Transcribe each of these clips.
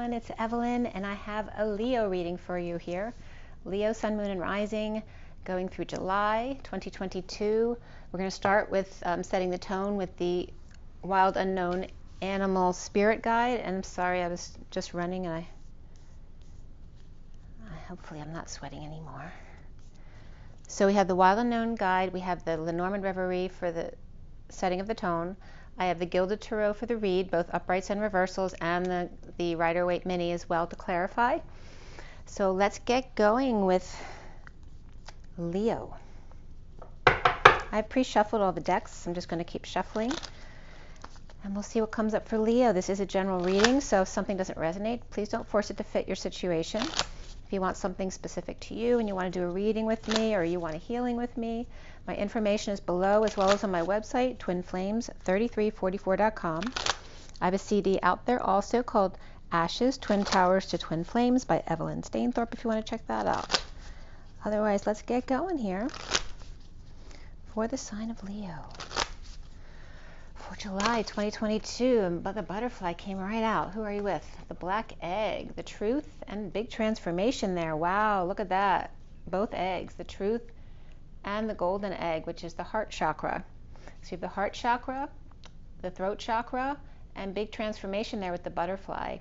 everyone, it's Evelyn, and I have a Leo reading for you here. Leo, Sun, Moon, and Rising, going through July 2022. We're going to start with setting the tone with the Wild Unknown Animal Spirit Guide. And I'm sorry, I was just running, and hopefully I'm not sweating anymore. So we have the Wild Unknown Guide, we have the Lenormand Reverie for the setting of the tone. I have the Gilded Tarot for the read, both uprights and reversals, and the Rider-Waite Mini as well to clarify. So let's get going with Leo. I've pre-shuffled all the decks. I'm just going to keep shuffling, and we'll see what comes up for Leo. This is a general reading, so if something doesn't resonate, please don't force it to fit your situation. If you want something specific to you and you want to do a reading with me, or you want a healing with me, my information is below, as well as on my website, twinflames3344.com. I have a CD out there also called Ashes, Twin Towers to Twin Flames by Evelyn Stainthorpe, if you want to check that out. Otherwise, let's get going here for the sign of Leo. For July 2022, the butterfly came right out. Who are you with? The black egg, the truth, and big transformation there. Wow, look at that. Both eggs, the truth and the golden egg, which is the heart chakra. So you have the heart chakra, the throat chakra, and big transformation there with the butterfly.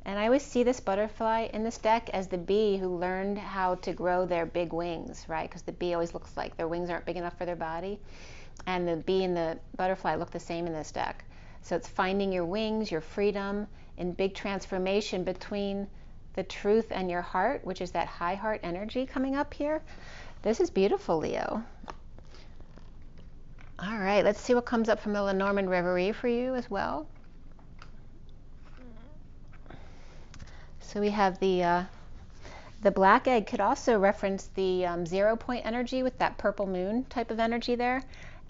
And I always see this butterfly in this deck as the bee who learned how to grow their big wings, right? Because the bee always looks like their wings aren't big enough for their body. And the bee and the butterfly look the same in this deck. So it's finding your wings, your freedom, and big transformation between the truth and your heart, which is that high heart energy coming up here. This is beautiful, Leo. All right, let's see what comes up from the Lenormand Reverie for you as well. So we have the black egg could also reference the 0 point energy with that purple moon type of energy there.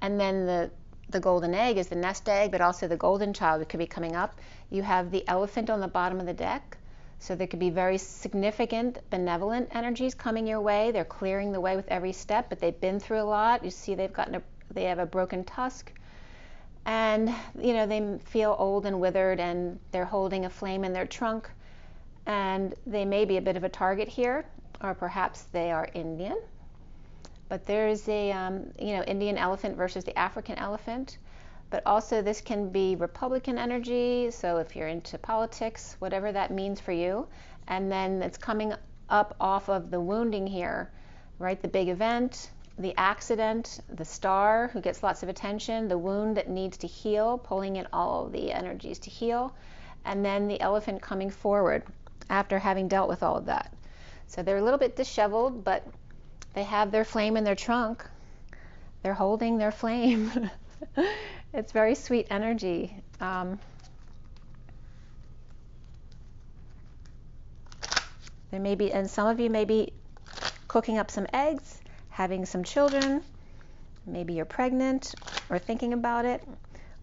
And then the golden egg is the nest egg, but also the golden child that could be coming up. You have the elephant on the bottom of the deck. So there could be very significant benevolent energies coming your way. They're clearing the way with every step, but they've been through a lot. You see they have a broken tusk. And, you know, they feel old and withered, and they're holding a flame in their trunk. And they may be a bit of a target here, or perhaps they are Indian. But there's a, Indian elephant versus the African elephant. But also this can be Republican energy, so if you're into politics, whatever that means for you. And then it's coming up off of the wounding here, right? The big event, the accident, the star who gets lots of attention, the wound that needs to heal, pulling in all of the energies to heal, and then the elephant coming forward after having dealt with all of that. So they're a little bit disheveled, but they have their flame in their trunk. They're holding their flame. It's very sweet energy. There may be, and some of you may be cooking up some eggs, having some children. Maybe you're pregnant or thinking about it,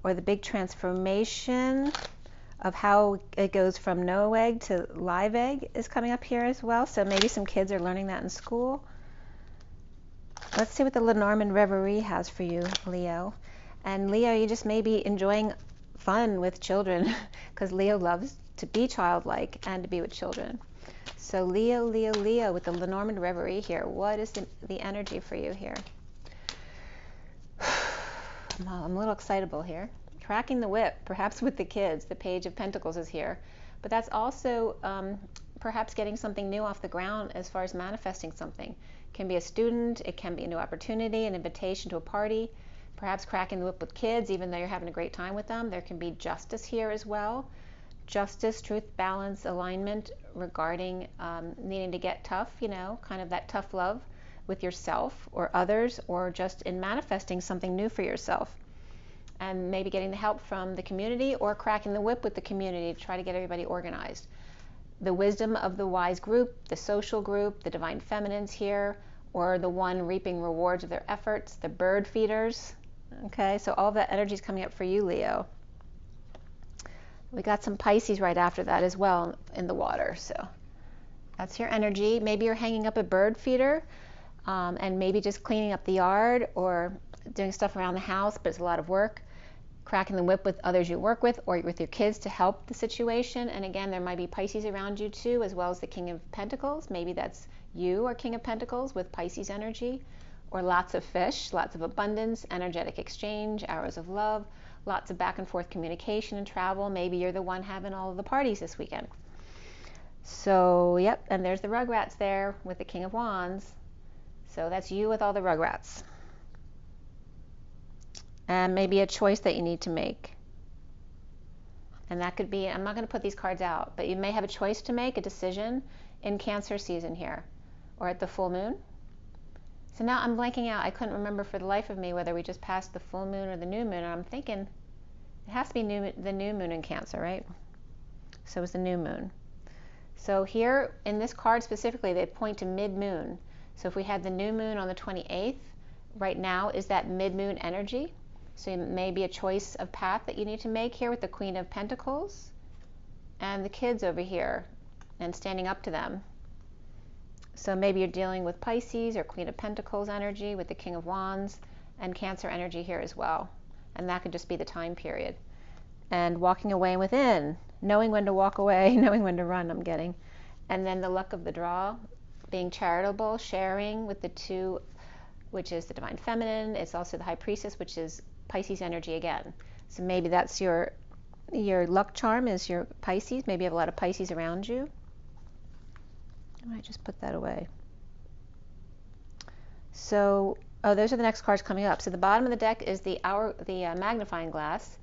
or the big transformation of how it goes from no egg to live egg is coming up here as well. So maybe some kids are learning that in school. Let's see what the Lenormand Reverie has for you, Leo. And Leo, you just may be enjoying fun with children, because Leo loves to be childlike and to be with children. So Leo, Leo, Leo with the Lenormand Reverie here. What is the energy for you here? I'm a little excitable here. Cracking the whip, perhaps with the kids. The Page of Pentacles is here. But that's also perhaps getting something new off the ground as far as manifesting something. It can be a student, it can be a new opportunity, an invitation to a party, perhaps cracking the whip with kids, even though you're having a great time with them. There can be justice here as well. Justice, truth, balance, alignment regarding needing to get tough, kind of that tough love with yourself or others, or just in manifesting something new for yourself. And maybe getting the help from the community, or cracking the whip with the community to try to get everybody organized. The wisdom of the wise group, the social group, the divine feminines here, or the one reaping rewards of their efforts, the bird feeders. Okay, so all that energy is coming up for you, Leo. We got some Pisces right after that as well in the water, so that's your energy. Maybe you're hanging up a bird feeder, and maybe just cleaning up the yard or doing stuff around the house, but it's a lot of work. cracking the whip with others you work with or with your kids to help the situation. And again, there might be Pisces around you too, as well as the King of Pentacles. Maybe that's you or King of Pentacles with Pisces energy, or lots of fish, lots of abundance, energetic exchange, arrows of love, lots of back and forth communication and travel. Maybe you're the one having all of the parties this weekend. So, yep, and there's the Rugrats there with the King of Wands. So that's you with all the Rugrats. And maybe a choice that you need to make. And that could be, I'm not going to put these cards out, but you may have a choice to make, a decision in Cancer season here, or at the full moon. So now I'm blanking out. I couldn't remember for the life of me whether we just passed the full moon or the new moon. And I'm thinking it has to be the new moon in Cancer, right? So it's the new moon. So here in this card specifically, they point to mid-moon. So if we had the new moon on the 28th, right now is that mid-moon energy. So it may be a choice of path that you need to make here with the Queen of Pentacles and the kids over here and standing up to them. So maybe you're dealing with Pisces or Queen of Pentacles energy with the King of Wands and Cancer energy here as well. And that could just be the time period. And walking away within, knowing when to walk away, knowing when to run, I'm getting. And then the luck of the draw, being charitable, sharing with the two, which is the Divine Feminine. It's also the High Priestess, which is Pisces energy again. So maybe that's your luck charm is your Pisces. Maybe you have a lot of Pisces around you. I might just put that away. So, oh, those are the next cards coming up. So the bottom of the deck is the magnifying glass.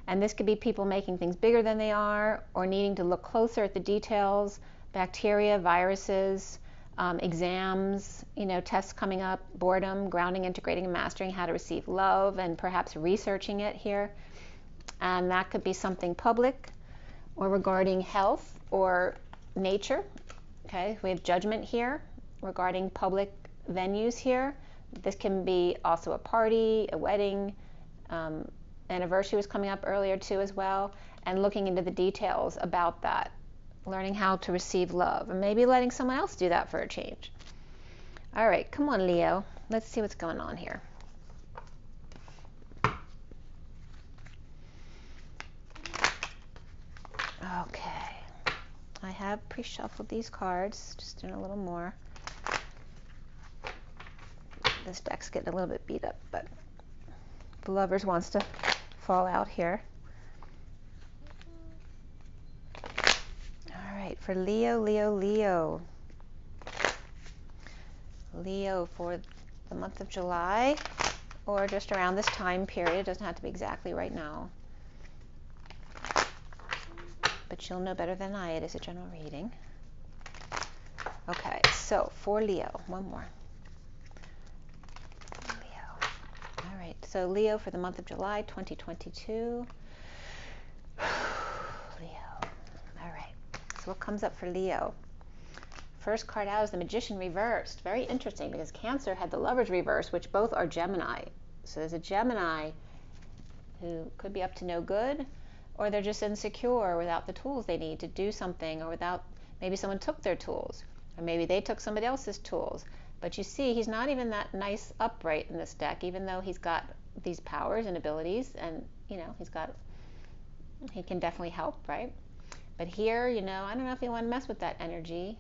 And this could be people making things bigger than they are, or needing to look closer at the details, bacteria, viruses, exams, tests coming up, boredom, grounding, integrating, and mastering how to receive love, and perhaps researching it here. And that could be something public or regarding health or nature. Okay, we have judgment here regarding public venues here. This can be also a party, a wedding, anniversary was coming up earlier too as well, and looking into the details about that, learning how to receive love, and maybe letting someone else do that for a change. All right, come on, Leo. Let's see what's going on here. Okay, I have pre-shuffled these cards, just doing a little more. This deck's getting a little bit beat up, but the Lovers wants to fall out here. All right, for Leo, Leo for the month of July, or just around this time period. It doesn't have to be exactly right now, but you'll know better than I. It is a general reading. Okay, so for Leo, one more. All right, so Leo for the month of July 2022. Leo. All right, so what comes up for Leo? First card out is the Magician reversed. Very interesting, because Cancer had the Lovers reversed, which both are Gemini. So there's a Gemini who could be up to no good, or they're just insecure without the tools they need to do something, or without, maybe someone took their tools, or maybe they took somebody else's tools. But you see, he's not even that nice upright in this deck, even though he's got these powers and abilities, and he can definitely help, right? But here, I don't know if you want to mess with that energy.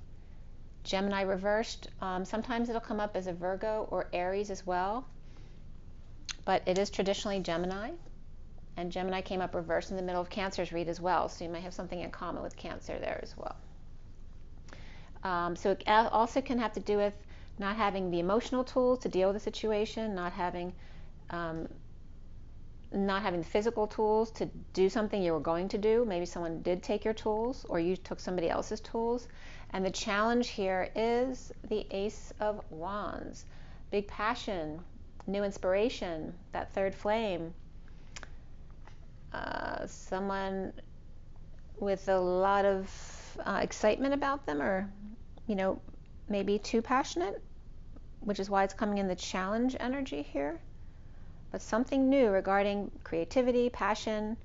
Gemini reversed, sometimes it'll come up as a Virgo or Aries as well, but it is traditionally Gemini, and Gemini came up reversed in the middle of Cancer's read as well, so you may have something in common with Cancer there as well. So it also can have to do with not having the emotional tools to deal with the situation, not having the physical tools to do something you were going to do. Maybe someone did take your tools, or you took somebody else's tools. And the challenge here is the Ace of Wands. Big passion, new inspiration, that third flame. Someone with a lot of excitement about them, or, maybe too passionate, which is why it's coming in the challenge energy here. But something new regarding creativity, passion,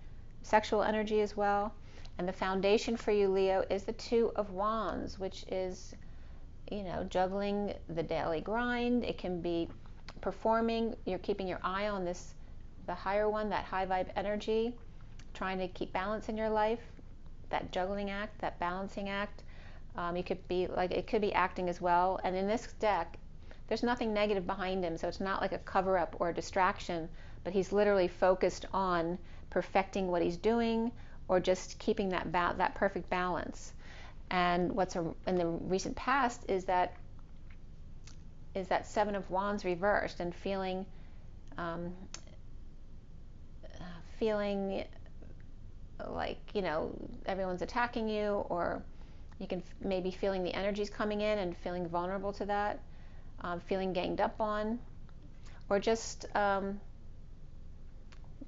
sexual energy as well. And the foundation for you, Leo, is the Two of Wands, which is, juggling the daily grind. It can be performing. You're keeping your eye on this the higher one, that high vibe energy, trying to keep balance in your life, that juggling act, that balancing act. You could be like, it could be acting as well. And in this deck, there's nothing negative behind him, so it's not like a cover-up or a distraction, but he's literally focused on perfecting what he's doing or just keeping that perfect balance. And what's in the recent past is that Seven of Wands reversed, and feeling like, you know, everyone's attacking you, or you can maybe feeling the energies coming in and feeling vulnerable to that, feeling ganged up on, or just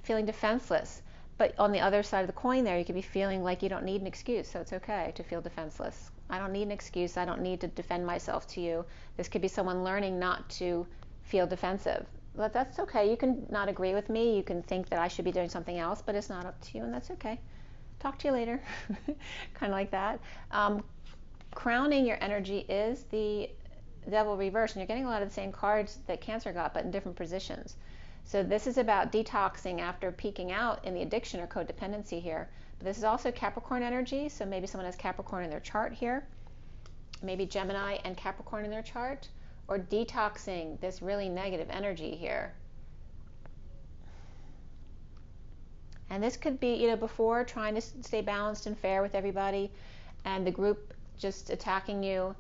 feeling defenseless. But on the other side of the coin there, you could be feeling like you don't need an excuse, so it's okay to feel defenseless. I don't need an excuse. I don't need to defend myself to you. This could be someone learning not to feel defensive. But that's okay. You can not agree with me. You can think that I should be doing something else, but it's not up to you, and that's okay. Talk to you later. Kind of like that. Crowning your energy is the Devil reversed, and you're getting a lot of the same cards that Cancer got, but in different positions. So this is about detoxing after peaking out in the addiction or codependency here. But this is also Capricorn energy, so maybe someone has Capricorn in their chart here, maybe Gemini and Capricorn in their chart, or detoxing this really negative energy here. And this could be, you know, before trying to stay balanced and fair with everybody, and the group just attacking you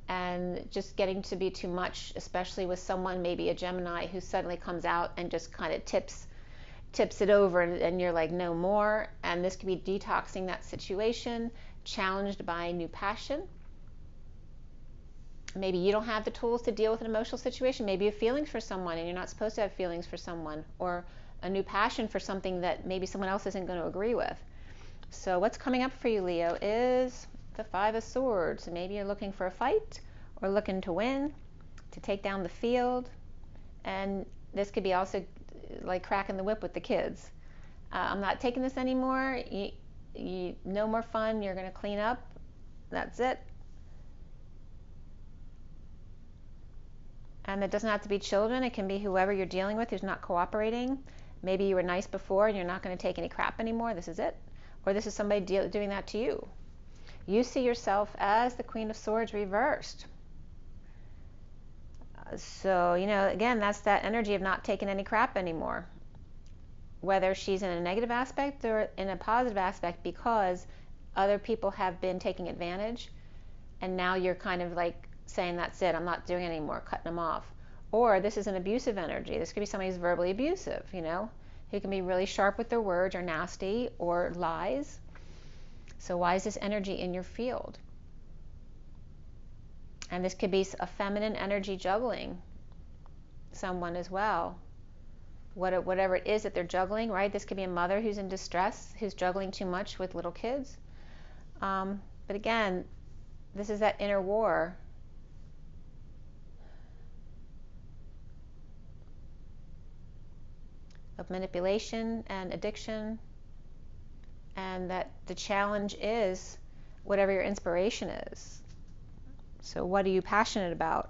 and just getting to be too much, especially with someone, maybe a Gemini, who suddenly comes out and just kind of tips it over, and you're like, no more. And this could be detoxing that situation, challenged by new passion. Maybe you don't have the tools to deal with an emotional situation. Maybe you have feelings for someone and you're not supposed to have feelings for someone, or a new passion for something that maybe someone else isn't going to agree with. So what's coming up for you, Leo, is the Five of Swords. Maybe you're looking for a fight or looking to win, to take down the field. And this could be also like cracking the whip with the kids. I'm not taking this anymore. No more fun. You're going to clean up. That's it. And it doesn't have to be children. It can be whoever you're dealing with who's not cooperating. Maybe you were nice before and you're not going to take any crap anymore. This is it. Or this is somebody doing that to you. You see yourself as the Queen of Swords reversed. So, you know, again, that's that energy of not taking any crap anymore. Whether she's in a negative aspect or in a positive aspect, because other people have been taking advantage, and now you're kind of like saying, that's it, I'm not doing it anymore, cutting them off. Or this is an abusive energy. This could be somebody who's verbally abusive, you know, who can be really sharp with their words, or nasty, or lies. So why is this energy in your field? And this could be a feminine energy juggling someone as well. Whatever it is that they're juggling, right? This could be a mother who's in distress, who's juggling too much with little kids. But again, this is that inner war. Of manipulation and addiction, and that the challenge is whatever your inspiration is. So what are you passionate about?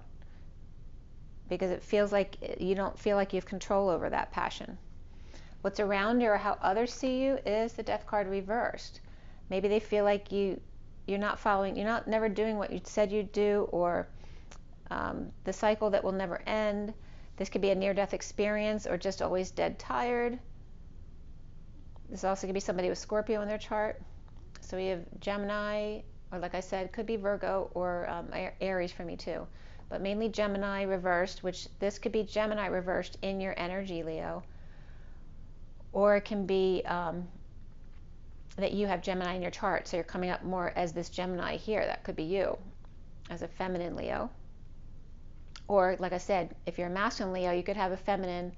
Because it feels like you don't feel like you have control over that passion. What's around you or how others see you is the Death card reversed. Maybe they feel like you're not following, never doing what you said you'd do, or the cycle that will never end. This could be a near-death experience, or just always dead tired. This also could be somebody with Scorpio in their chart. So we have Gemini, or like I said, could be Virgo or Aries for me too. But mainly Gemini reversed, which this could be Gemini reversed in your energy, Leo. Or it can be that you have Gemini in your chart, so you're coming up more as this Gemini here. That could be you as a feminine Leo. Or, like I said, if you're a masculine Leo, you could have a feminine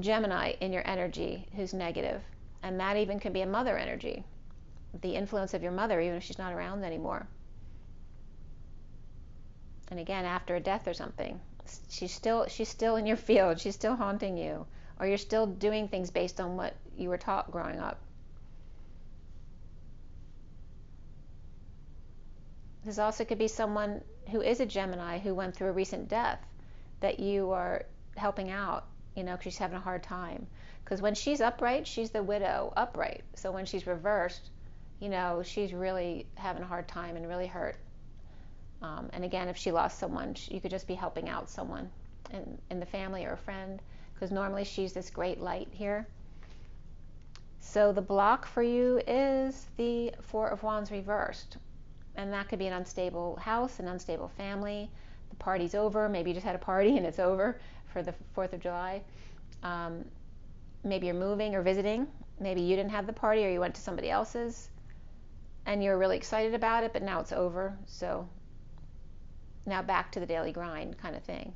Gemini in your energy who's negative. And that even could be a mother energy. The influence of your mother, even if she's not around anymore. And again, after a death or something, she's still in your field. She's still haunting you. Or you're still doing things based on what you were taught growing up. This also could be someone who is a Gemini who went through a recent death that you are helping out you know, because she's having a hard time. Because when she's upright, she's the widow upright. So when she's reversed, you know, she's really having a hard time and really hurt. And again, if she lost someone, you could just be helping out someone in the family or a friend, because normally she's this great light here. So the block for you is the Four of Wands reversed. And that could be an unstable house, an unstable family. The party's over. Maybe you just had a party and it's over for the 4th of July. Maybe you're moving or visiting. Maybe you didn't have the party or you went to somebody else's and you're really excited about it, but now it's over. So now back to the daily grind kind of thing.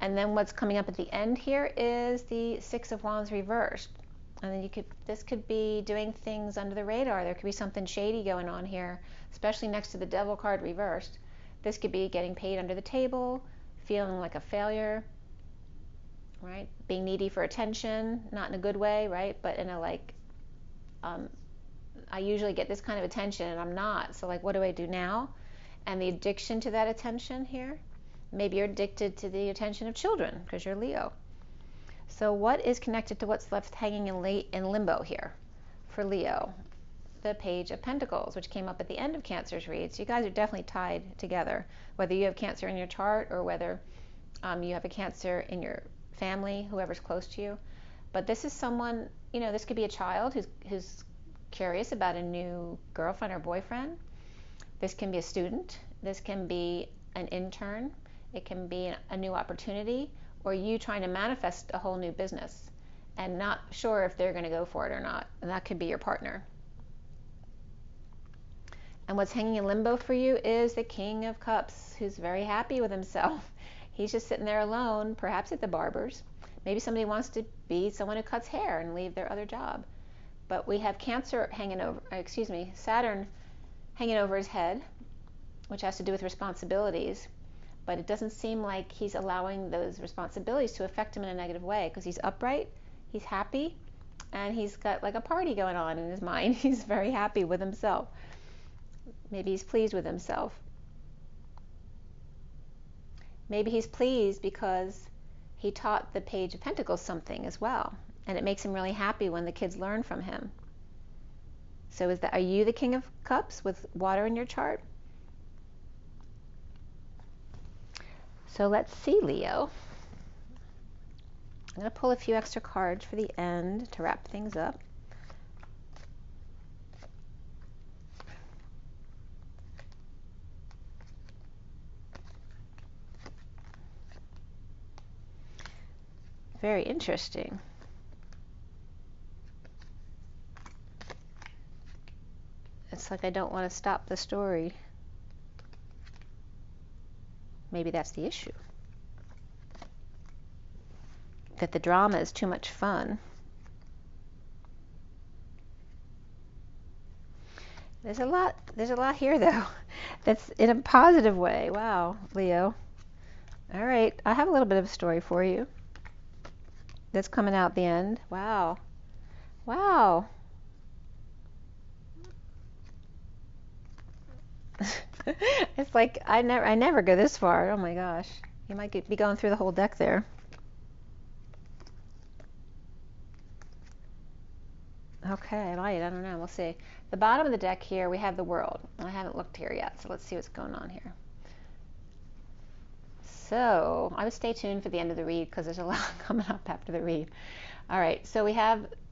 And then what's coming up at the end here is the Six of Wands reversed. And then this could be doing things under the radar. There could be something shady going on here, especially next to the Devil card reversed. This could be getting paid under the table, feeling like a failure, right? Being needy for attention, not in a good way, right? But in a like, I usually get this kind of attention and I'm not. So like, what do I do now? And the addiction to that attention here. Maybe you're addicted to the attention of children because you're Leo. So what is connected to what's left hanging in limbo here for Leo? The Page of Pentacles, which came up at the end of Cancer's read. So you guys are definitely tied together, whether you have Cancer in your chart or whether you have a Cancer in your family, whoever's close to you. But this is someone, you know, this could be a child who's curious about a new girlfriend or boyfriend. This can be a student. This can be an intern. It can be a new opportunity, or you trying to manifest a whole new business and not sure if they're going to go for it or not. And that could be your partner. And what's hanging in limbo for you is the King of Cups, who's very happy with himself. He's just sitting there alone, perhaps at the barber's. Maybe somebody wants to be someone who cuts hair and leave their other job. But we have Cancer hanging over, Saturn hanging over his head, which has to do with responsibilities. But it doesn't seem like he's allowing those responsibilities to affect him in a negative way, because he's upright, he's happy, and he's got like a party going on in his mind. He's very happy with himself. Maybe he's pleased with himself. Maybe he's pleased because he taught the Page of Pentacles something as well, and it makes him really happy when the kids learn from him. So are you the King of Cups with water in your chart? So let's see, Leo. I'm going to pull a few extra cards for the end to wrap things up. Very interesting. It's like I don't want to stop the story. Maybe that's the issue. That the drama is too much fun. There's a lot here though. That's in a positive way. Wow, Leo. All right, I have a little bit of a story for you. That's coming out the end. Wow. Wow. It's like I never go this far. Oh my gosh. You might be going through the whole deck there. Okay, I don't know. We'll see. The bottom of the deck here, we have the World. I haven't looked here yet, so let's see what's going on here. So I would stay tuned for the end of the read because there's a lot coming up after the read. All right, so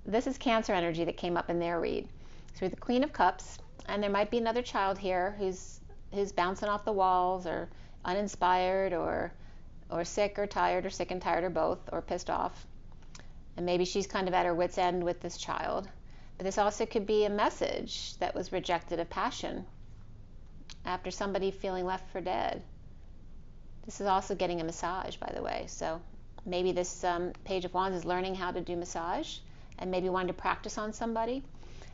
this is Cancer energy that came up in their read. So we have the Queen of Cups, and there might be another child here who's bouncing off the walls or uninspired or sick or tired or sick and tired or both or pissed off. And maybe she's kind of at her wit's end with this child. But this also could be a message that was rejected of passion after somebody feeling left for dead. This is also getting a massage, by the way. So maybe this Page of Wands is learning how to do massage and maybe wanting to practice on somebody.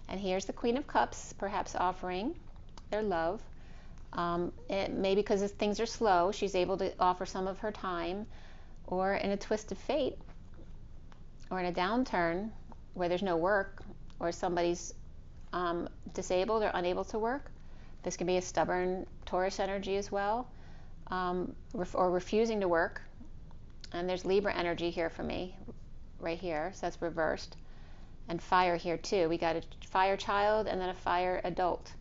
And here's the Queen of Cups, perhaps offering their love. Maybe because things are slow, she's able to offer some of her time, or in a twist of fate, or in a downturn where there's no work, or somebody's disabled or unable to work. This can be a stubborn Taurus energy as well. Or refusing to work, And there's Libra energy here for me, right here, so that's reversed. And fire here too. We got a fire child and then a fire adult.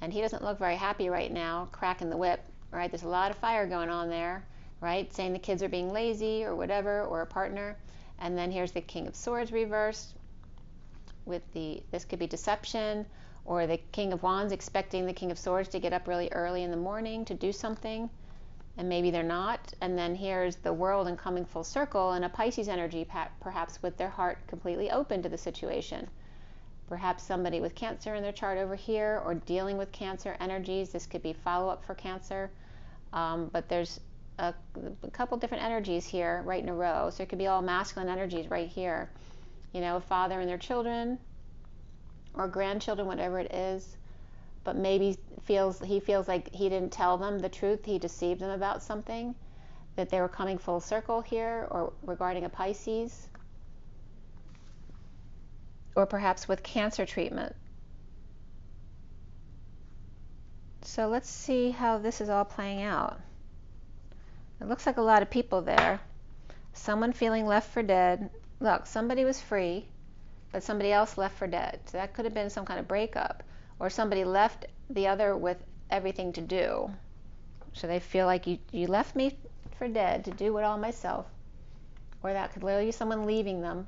And he doesn't look very happy right now, cracking the whip, right? There's a lot of fire going on there, right? Saying the kids are being lazy or whatever, or a partner. And then here's the King of Swords reversed with this could be deception, or the King of Wands expecting the King of Swords to get up really early in the morning to do something, and maybe they're not. And then here's the World and coming full circle, and a Pisces energy, perhaps with their heart completely open to the situation. Perhaps somebody with Cancer in their chart over here, or dealing with Cancer energies. This could be follow-up for Cancer, but there's a couple different energies here right in a row, so it could be all masculine energies right here. You know, a father and their children, or grandchildren, whatever it is, but maybe he feels like he didn't tell them the truth, he deceived them about something, that they were coming full circle here, or regarding a Pisces, or perhaps with Cancer treatment. So let's see how this is all playing out. It looks like a lot of people there. Someone feeling left for dead. Look, somebody was free, but somebody else left for dead. So that could have been some kind of breakup, or somebody left the other with everything to do. So they feel like you left me for dead to do it all myself. Or that could literally be someone leaving them.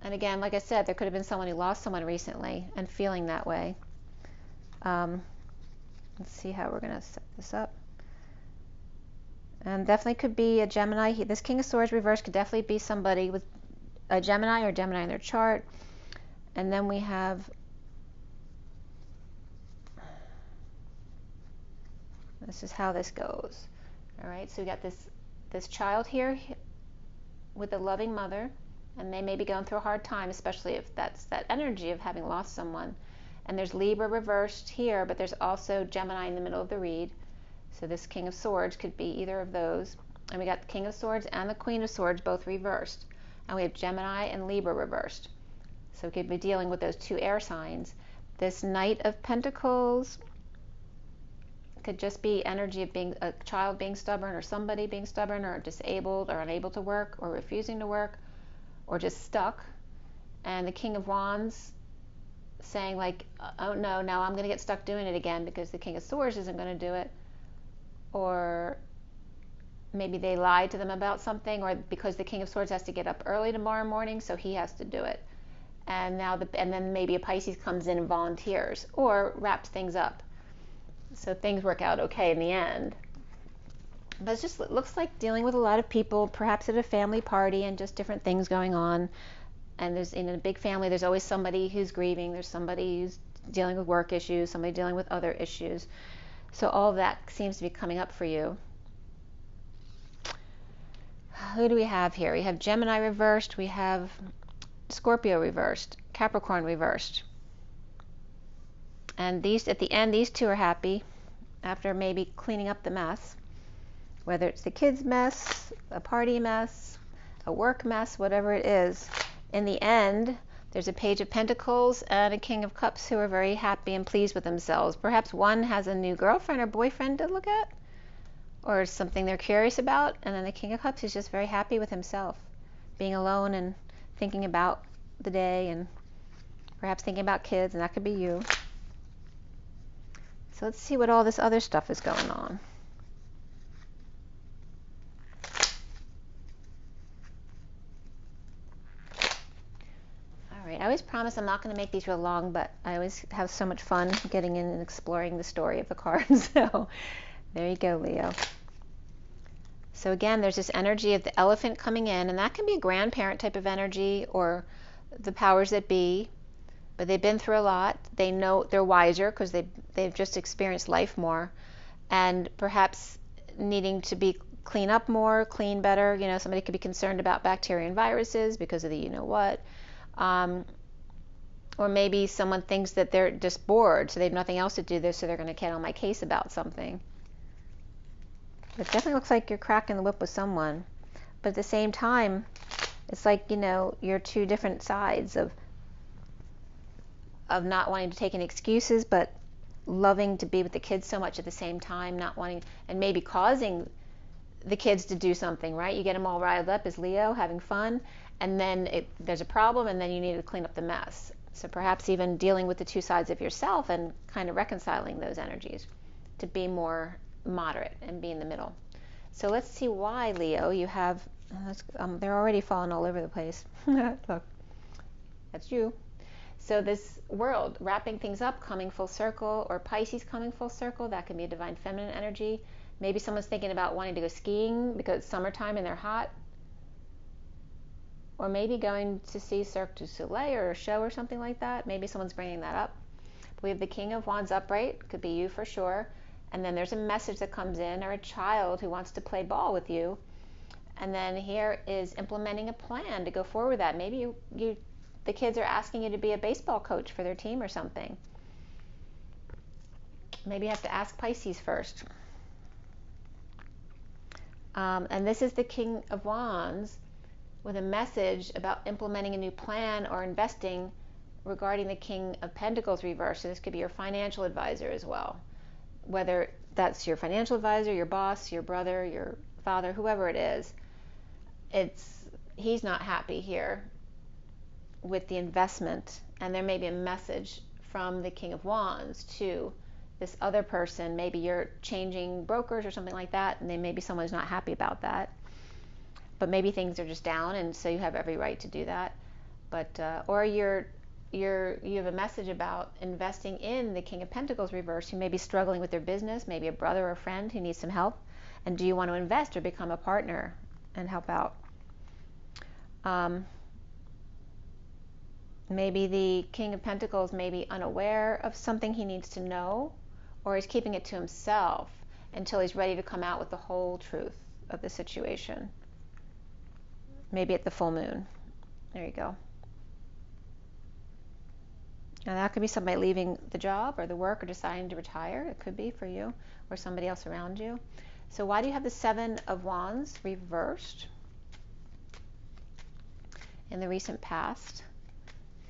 And again, like I said, there could have been someone who lost someone recently and feeling that way. Let's see how we're going to set this up. And definitely could be a Gemini. This King of Swords reverse could definitely be somebody with a Gemini or Gemini in their chart. And then we have, this is how this goes. All right, so we got this child here with a loving mother, and they may be going through a hard time, especially if that's that energy of having lost someone. And there's Libra reversed here, but there's also Gemini in the middle of the read. So this King of Swords could be either of those. And we got the King of Swords and the Queen of Swords both reversed. And we have Gemini and Libra reversed. So we could be dealing with those two air signs. This Knight of Pentacles could just be energy of being a child being stubborn, or somebody being stubborn, or disabled, or unable to work, or refusing to work, or just stuck. And the King of Wands saying like, oh no, now I'm going to get stuck doing it again because the King of Swords isn't going to do it. Or maybe they lied to them about something, or because the King of Swords has to get up early tomorrow morning, so he has to do it. And now and then maybe a Pisces comes in and volunteers or wraps things up. So things work out okay in the end. But it looks like dealing with a lot of people, perhaps at a family party, and just different things going on. And there's, in a big family, there's always somebody who's grieving, there's somebody who's dealing with work issues, somebody dealing with other issues. So all of that seems to be coming up for you. Who do we have here? We have Gemini reversed, we have Scorpio reversed, Capricorn reversed. And these, at the end, these two are happy after maybe cleaning up the mess. Whether it's the kids' mess, a party mess, a work mess, whatever it is. In the end, there's a Page of Pentacles and a King of Cups who are very happy and pleased with themselves. Perhaps one has a new girlfriend or boyfriend to look at, or something they're curious about, and then the King of Cups is just very happy with himself, being alone and thinking about the day, and perhaps thinking about kids, and that could be you. So let's see what all this other stuff is going on. All right, I always promise I'm not going to make these real long, but I always have so much fun getting in and exploring the story of the cards. So there you go, Leo. So again, there's this energy of the elephant coming in, and that can be a grandparent type of energy, or the powers that be, but they've been through a lot. They know, they're wiser because they've just experienced life more, and perhaps needing to be clean up more, clean better. You know, somebody could be concerned about bacteria and viruses because of the you know what. Or maybe someone thinks that they're just bored, so they have nothing else to do, so they're going to get on my case about something. It definitely looks like you're cracking the whip with someone. But at the same time, it's like, you know, you're two different sides of not wanting to take any excuses, but loving to be with the kids so much at the same time, not wanting, and maybe causing the kids to do something, right? You get them all riled up as Leo, having fun, and then there's a problem, and then you need to clean up the mess. So perhaps even dealing with the two sides of yourself and kind of reconciling those energies to be more moderate and be in the middle. So let's see why, Leo, you have, they're already falling all over the place. Look, that's you. So this world, wrapping things up, coming full circle, or Pisces coming full circle, that can be a divine feminine energy. Maybe someone's thinking about wanting to go skiing because it's summertime and they're hot. Or maybe going to see Cirque du Soleil or a show or something like that. Maybe someone's bringing that up. We have the King of Wands upright, could be you for sure. And then there's a message that comes in, or a child who wants to play ball with you. And then here is implementing a plan to go forward with that. Maybe the kids are asking you to be a baseball coach for their team or something. Maybe you have to ask Pisces first. And this is the King of Wands with a message about implementing a new plan or investing regarding the King of Pentacles reverse. So this could be your financial advisor as well. Whether that's your financial advisor, your boss, your brother, your father, whoever it is, he's not happy here with the investment, and there may be a message from the King of Wands to this other person. Maybe you're changing brokers or something like that, and maybe someone's not happy about that. But maybe things are just down, and so you have every right to do that. But or you have a message about investing in the King of Pentacles reverse, who may be struggling with their business, maybe a brother or a friend who needs some help. And do you want to invest or become a partner and help out? Maybe the King of Pentacles may be unaware of something he needs to know, or he's keeping it to himself until he's ready to come out with the whole truth of the situation. Maybe at the full moon. There you go. Now that could be somebody leaving the job or the work or deciding to retire. It could be for you or somebody else around you. So why do you have the Seven of Wands reversed in the recent past?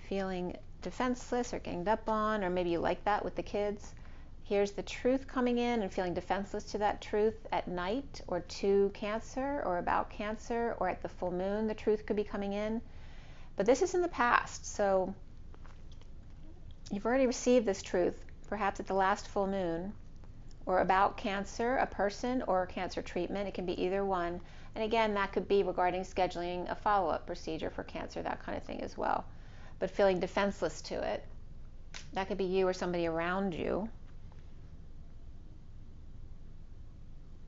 Feeling defenseless or ganged up on, or maybe you like that with the kids. Here's the truth coming in and feeling defenseless to that truth at night, or to Cancer, or about Cancer, or at the full moon the truth could be coming in. But this is in the past, so you've already received this truth, perhaps at the last full moon, or about Cancer, a person, or a Cancer treatment. It can be either one. And again, that could be regarding scheduling a follow-up procedure for Cancer, that kind of thing as well. But feeling defenseless to it. That could be you or somebody around you.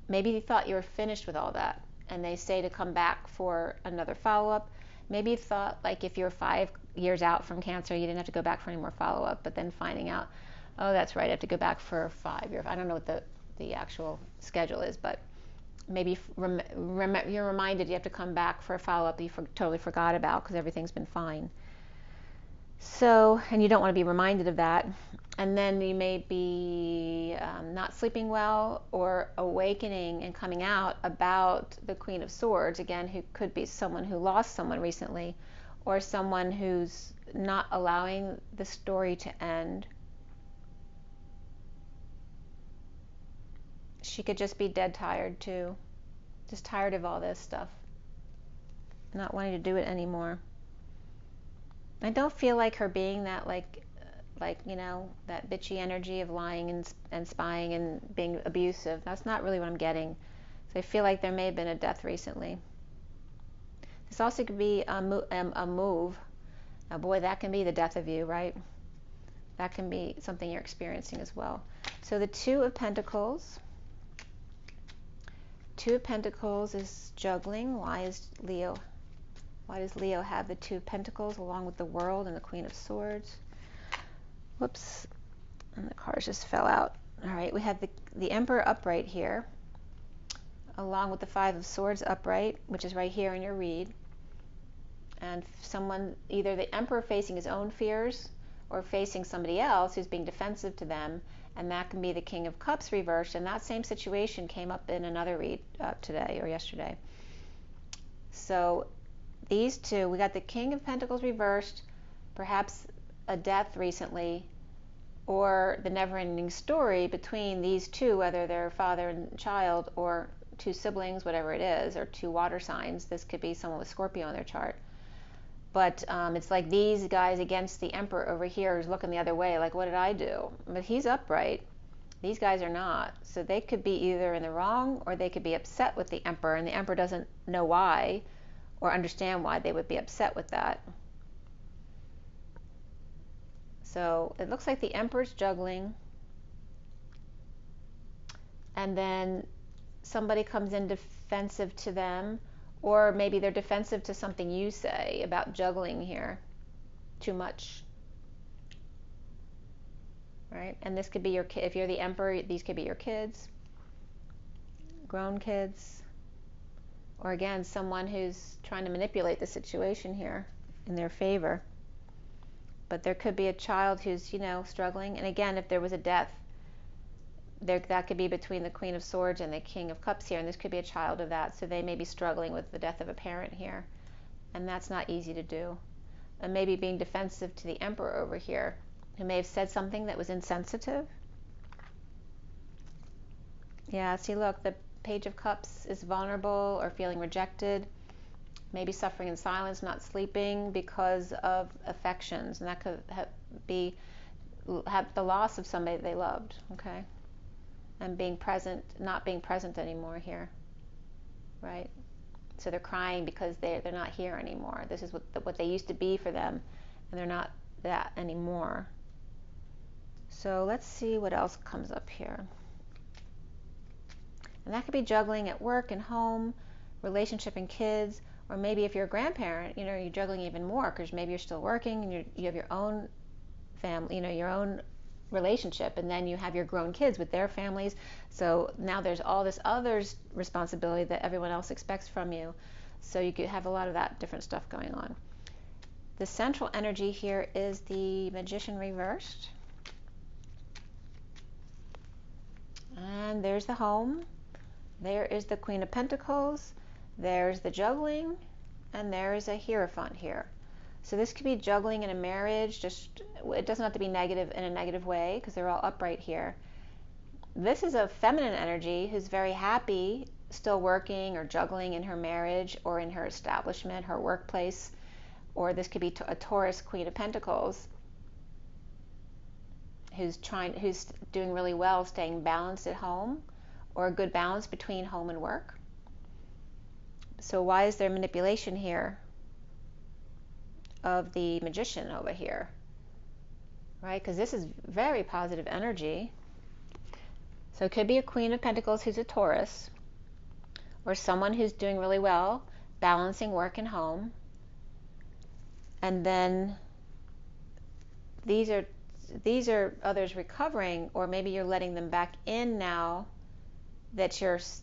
Maybe you thought you were finished with all that, and they say to come back for another follow-up. Maybe you thought, like, if you're 5 years out from Cancer, you didn't have to go back for any more follow-up, but then finding out, oh, that's right, I have to go back for 5 years. I don't know what the actual schedule is, but maybe you're reminded you have to come back for a follow-up you totally forgot about because everything's been fine. So, and you don't want to be reminded of that. And then you may be not sleeping well, or awakening and coming out about the Queen of Swords, again, who could be someone who lost someone recently, or someone who's not allowing the story to end. She could just be dead tired too, just tired of all this stuff, not wanting to do it anymore. I don't feel like her being that, like you know, that bitchy energy of lying and spying and being abusive. That's not really what I'm getting. So I feel like there may have been a death recently. This also could be a move. Now, boy, that can be the death of you, right? That can be something you're experiencing as well. So the Two of Pentacles. Two of Pentacles is juggling. Why does Leo have the Two of Pentacles along with the World and the Queen of Swords? Whoops, and the cards just fell out. All right, we have the Emperor upright here, along with the Five of Swords upright, which is right here in your read. And someone, either the Emperor facing his own fears or facing somebody else who's being defensive to them, and that can be the King of Cups reversed. And that same situation came up in another read today or yesterday. So these two, we got the King of Pentacles reversed, perhaps a death recently, or the never-ending story between these two, whether they're father and child, or two siblings, whatever it is, or two water signs. This could be someone with Scorpio on their chart. But it's like these guys against the Emperor over here is looking the other way, like, what did I do? But he's upright. These guys are not. So they could be either in the wrong, or they could be upset with the Emperor, and the Emperor doesn't know why or understand why they would be upset with that. So it looks like the Emperor's juggling, and then somebody comes in defensive to them, or maybe they're defensive to something you say about juggling here. Too much. Right? And this could be your kid. If you're the Emperor, these could be your kids, grown kids, or again, someone who's trying to manipulate the situation here in their favor. But there could be a child who's, you know, struggling. And again, if there was a death, that could be between the Queen of Swords and the King of Cups here, and this could be a child of that. So they may be struggling with the death of a parent here, and that's not easy to do. And maybe being defensive to the Emperor over here, who may have said something that was insensitive. Yeah, see, look, the Page of Cups is vulnerable or feeling rejected, maybe suffering in silence, not sleeping because of affections, and that could have the loss of somebody they loved, okay? And being present, not being present anymore here, right? So they're crying because they're not here anymore. This is what they used to be for them, and they're not that anymore. So let's see what else comes up here. And that could be juggling at work and home, relationship and kids, or maybe if you're a grandparent, you know, you're juggling even more because maybe you're still working and you have your own family, you know, your own relationship, and then you have your grown kids with their families. So now there's all this other responsibility that everyone else expects from you. So you could have a lot of that different stuff going on. The central energy here is the Magician reversed. And there's the home. There is the Queen of Pentacles. There's the juggling. And there is a Hierophant here. So this could be juggling in a marriage. Just, it doesn't have to be negative in a negative way because they're all upright here. This is a feminine energy who's very happy, still working or juggling in her marriage or in her establishment, her workplace. Or this could be a Taurus Queen of Pentacles who's doing really well, staying balanced at home, or a good balance between home and work. So why is there manipulation here of the Magician over here, right? Because this is very positive energy. So it could be a Queen of Pentacles who's a Taurus, or someone who's doing really well, balancing work and home. And then these are others recovering, or maybe you're letting them back in now that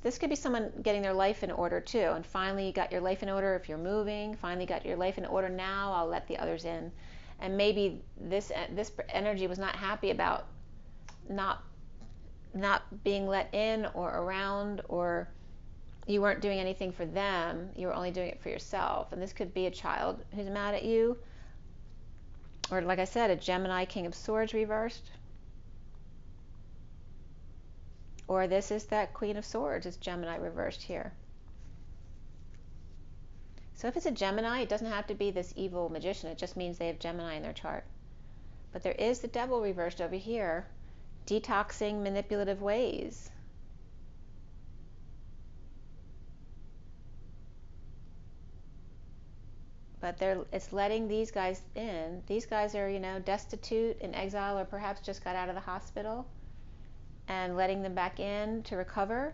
this could be someone getting their life in order too, and finally you got your life in order. If you're moving, finally got your life in order, now I'll let the others in. And maybe this energy was not happy about not being let in or around, or you weren't doing anything for them, you were only doing it for yourself. And this could be a child who's mad at you, or like I said, a Gemini King of Swords reversed. Or this is that Queen of Swords, it's Gemini reversed here. So if it's a Gemini, it doesn't have to be this evil magician. It just means they have Gemini in their chart. But there is the Devil reversed over here, detoxing manipulative ways. But it's letting these guys in. These guys are, you know, destitute, in exile, or perhaps just got out of the hospital, and letting them back in to recover,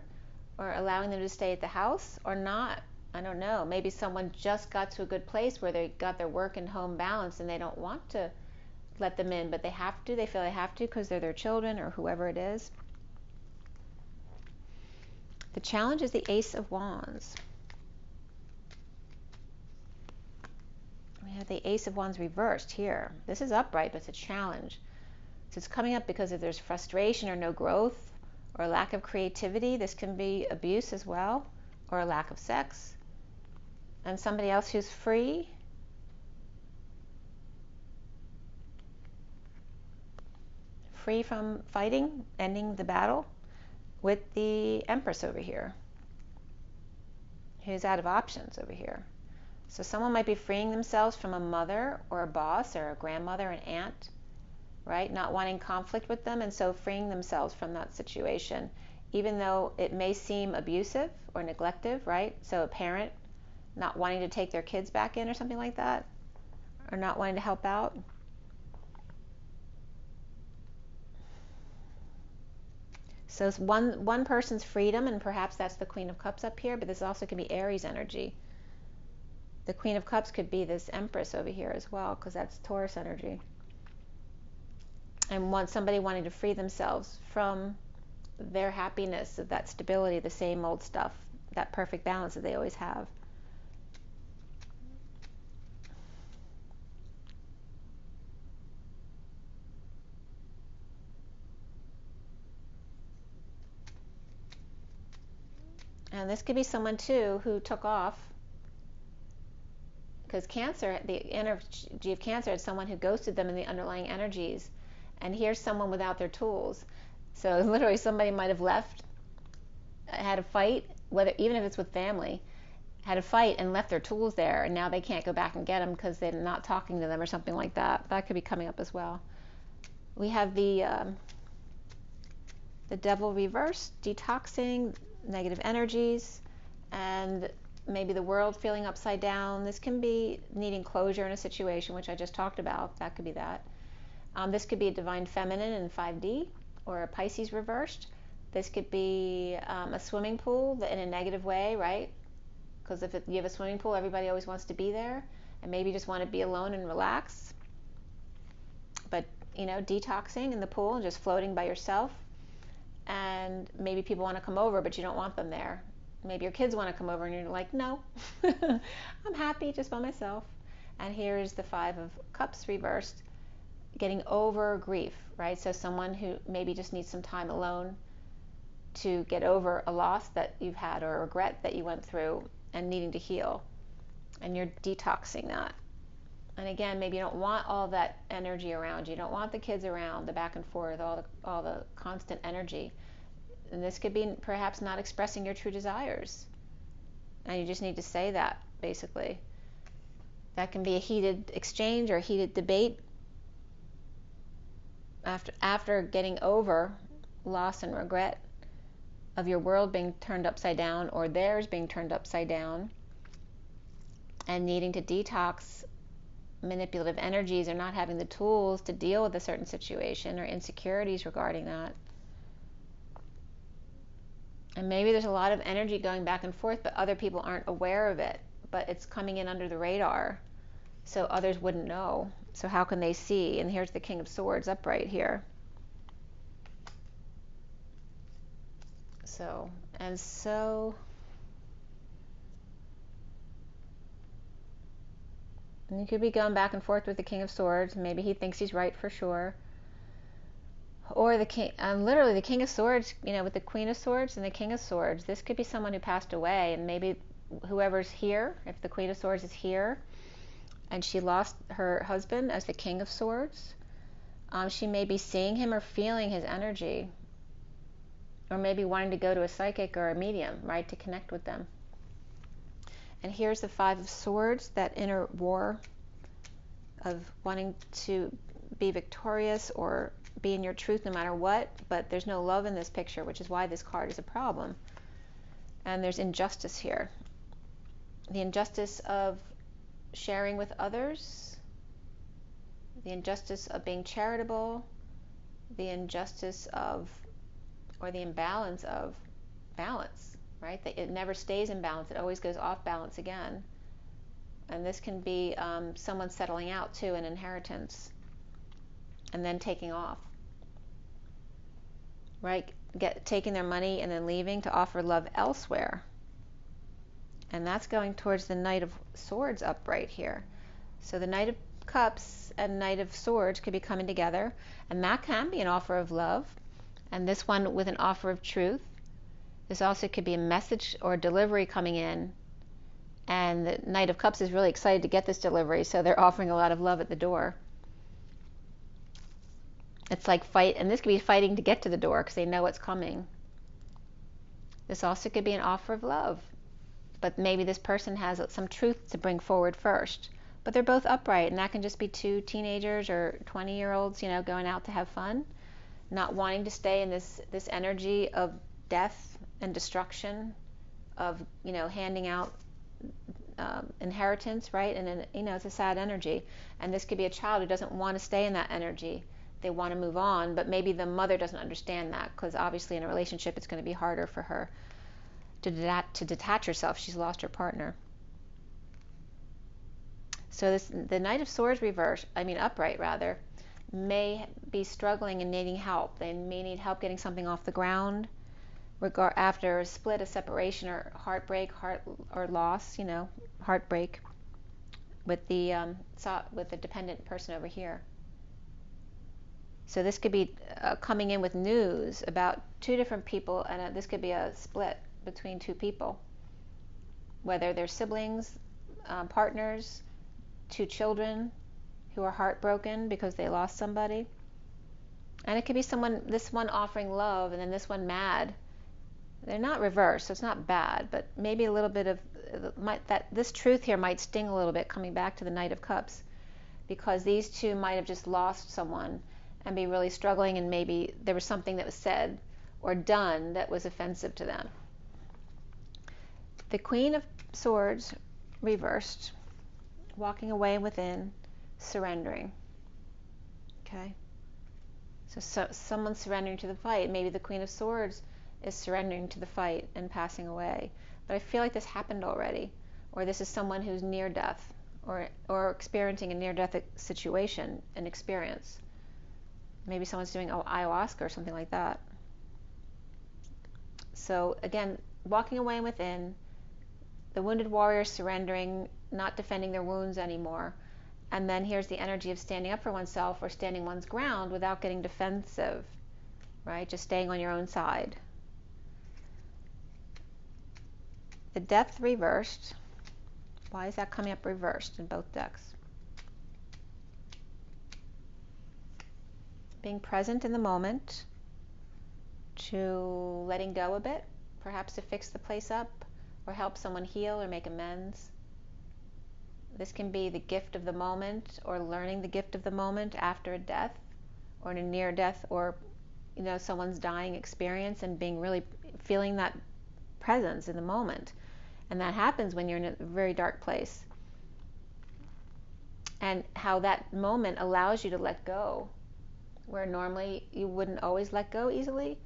or allowing them to stay at the house, or not. I don't know. Maybe someone just got to a good place where they got their work and home balance and they don't want to let them in, but they have to. They feel they have to because they're their children or whoever it is. The challenge is the Ace of Wands. We have the Ace of Wands reversed here. This is upright, but it's a challenge. So it's coming up because if there's frustration or no growth or lack of creativity, this can be abuse as well, or a lack of sex. And somebody else who's free. Free from fighting, ending the battle with the Empress over here. who's out of options over here. So someone might be freeing themselves from a mother or a boss or a grandmother, an aunt, right? Not wanting conflict with them, and so freeing themselves from that situation, even though it may seem abusive or neglective, right? So a parent not wanting to take their kids back in or something like that, or not wanting to help out. So it's one person's freedom, and perhaps that's the Queen of Cups up here, but this also could be Aries energy. The Queen of Cups could be this Empress over here as well, because that's Taurus energy. And somebody wanting to free themselves from their happiness, of that stability, the same old stuff, that perfect balance that they always have. And this could be someone too who took off, because Cancer, the energy of Cancer, is someone who ghosted them in the underlying energies. And here's someone without their tools. So literally somebody might have left, had a fight, whether even if it's with family, had a fight and left their tools there, and now they can't go back and get them because they're not talking to them or something like that. That could be coming up as well. We have the Devil reversed, detoxing, negative energies, and maybe the world feeling upside down. This can be needing closure in a situation, which I just talked about. That could be that. This could be a Divine Feminine in 5D, or a Pisces reversed. This could be a swimming pool in a negative way, right? Because if you have a swimming pool, everybody always wants to be there, and maybe you just want to be alone and relax. But, you know, detoxing in the pool and just floating by yourself. And maybe people want to come over, but you don't want them there. Maybe your kids want to come over and you're like, no, I'm happy just by myself. And here's the Five of Cups reversed, getting over grief, right? So someone who maybe just needs some time alone to get over a loss that you've had or a regret that you went through and needing to heal. And you're detoxing that. And again, maybe you don't want all that energy around you. You don't want the kids around, the back and forth, all the constant energy. And this could be perhaps not expressing your true desires. And you just need to say that, basically. That can be a heated exchange or a heated debate after getting over loss and regret of your world being turned upside down or theirs being turned upside down, and needing to detox manipulative energies or not having the tools to deal with a certain situation or insecurities regarding that. And maybe there's a lot of energy going back and forth, but other people aren't aware of it, but it's coming in under the radar, so others wouldn't know. So how can they see? And here's the King of Swords upright here. And you could be going back and forth with the King of Swords. Maybe he thinks he's right for sure. Or the King, literally the King of Swords, you know, with the Queen of Swords and the King of Swords. This could be someone who passed away, and maybe whoever's here, if the Queen of Swords is here, and she lost her husband as the King of Swords, she may be seeing him or feeling his energy, or maybe wanting to go to a psychic or a medium, right, to connect with them. And here's the Five of Swords, that inner war of wanting to be victorious or be in your truth no matter what, but there's no love in this picture, which is why this card is a problem. And there's injustice here. The injustice of sharing with others, the injustice of being charitable, the injustice of, or the imbalance of balance, right? That it never stays in balance, it always goes off balance again. And this can be someone settling out too, an inheritance, and then taking off, right? Taking their money and then leaving to offer love elsewhere. And that's going towards the Knight of Swords upright here. So the Knight of Cups and Knight of Swords could be coming together, and that can be an offer of love, and this one with an offer of truth. This also could be a message or delivery coming in, and the Knight of Cups is really excited to get this delivery, so they're offering a lot of love at the door. It's like fight, and this could be fighting to get to the door because they know it's coming. This also could be an offer of love. but maybe this person has some truth to bring forward first. But they're both upright, and that can just be two teenagers or 20-year-olds, you know, going out to have fun, not wanting to stay in this energy of death and destruction, of, you know, handing out inheritance, right? And you know, it's a sad energy. And this could be a child who doesn't want to stay in that energy. They want to move on, but maybe the mother doesn't understand that, because obviously in a relationship it's going to be harder for her to detach herself. She's lost her partner. So the Knight of Swords reversed, upright rather, may be struggling and needing help. They may need help getting something off the ground after a split, a separation, or heartbreak, or loss, you know, heartbreak with the dependent person over here. So this could be coming in with news about two different people, and this could be a split between two people, whether they're siblings, partners, two children who are heartbroken because they lost somebody. And it could be this one offering love and then this one mad. They're not reversed, so it's not bad, but maybe a little bit of this truth here might sting a little bit, coming back to the Knight of Cups, because these two might have just lost someone and be really struggling, and maybe there was something that was said or done that was offensive to them. The Queen of Swords reversed, walking away within, surrendering. Okay, so someone's surrendering to the fight. Maybe the Queen of Swords is surrendering to the fight and passing away. But I feel like this happened already, or this is someone who's near death, or experiencing a near-death situation, an experience. Maybe someone's doing ayahuasca or something like that. So again, walking away within, the wounded warrior surrendering, not defending their wounds anymore. And then here's the energy of standing up for oneself, or standing one's ground without getting defensive, right? Just staying on your own side. The Death reversed. Why is that coming up reversed in both decks? Being present in the moment, to letting go a bit, perhaps to fix the place up, or help someone heal or make amends. This can be the gift of the moment, or learning the gift of the moment after a death, or in a near death, or, you know, someone's dying experience, and being really feeling that presence in the moment. And that happens when you're in a very dark place. And how that moment allows you to let go, where normally you wouldn't always let go easily.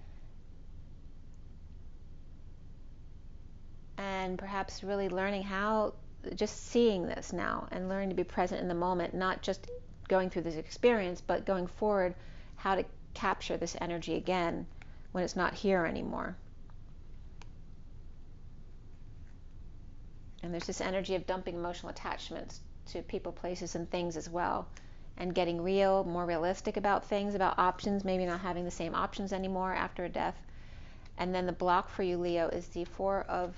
And perhaps really learning how, just seeing this now and learning to be present in the moment, not just going through this experience, but going forward, how to capture this energy again when it's not here anymore. And there's this energy of dumping emotional attachments to people, places, and things as well, and getting real, more realistic about things, about options, maybe not having the same options anymore after a death. And then the block for you, Leo, is the Four of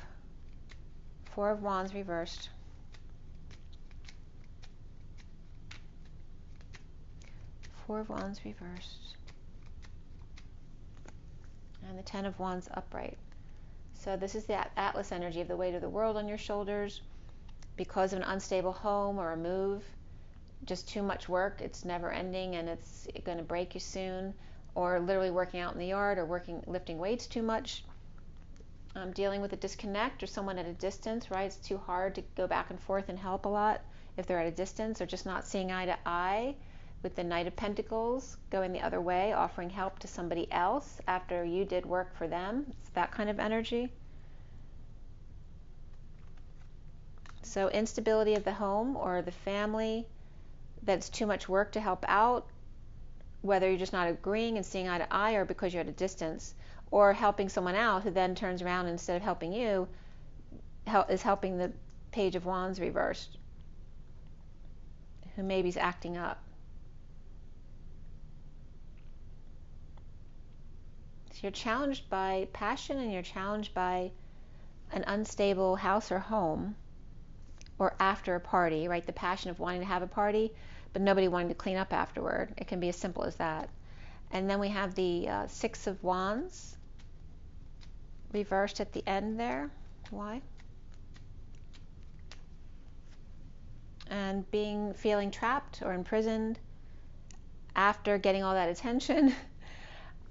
Wands reversed. Four of Wands reversed. And the Ten of Wands upright. So this is the Atlas energy of the weight of the world on your shoulders because of an unstable home or a move. Just too much work, it's never ending, and it's going to break you soon. Or literally working out in the yard, or lifting weights too much. Dealing with a disconnect, or someone at a distance, right? It's too hard to go back and forth and help a lot if they're at a distance, or just not seeing eye to eye. With the Knight of Pentacles going the other way, offering help to somebody else after you did work for them. It's that kind of energy. So instability of the home or the family, that's too much work to help out, whether you're just not agreeing and seeing eye to eye, or because you're at a distance, or helping someone out who then turns around and instead of helping you, is helping the Page of Wands reversed, who maybe is acting up. So you're challenged by passion, and you're challenged by an unstable house or home, or after a party, right? The passion of wanting to have a party, but nobody wanting to clean up afterward. It can be as simple as that. And then we have the Six of Wands reversed at the end there. Why? and feeling trapped or imprisoned after getting all that attention.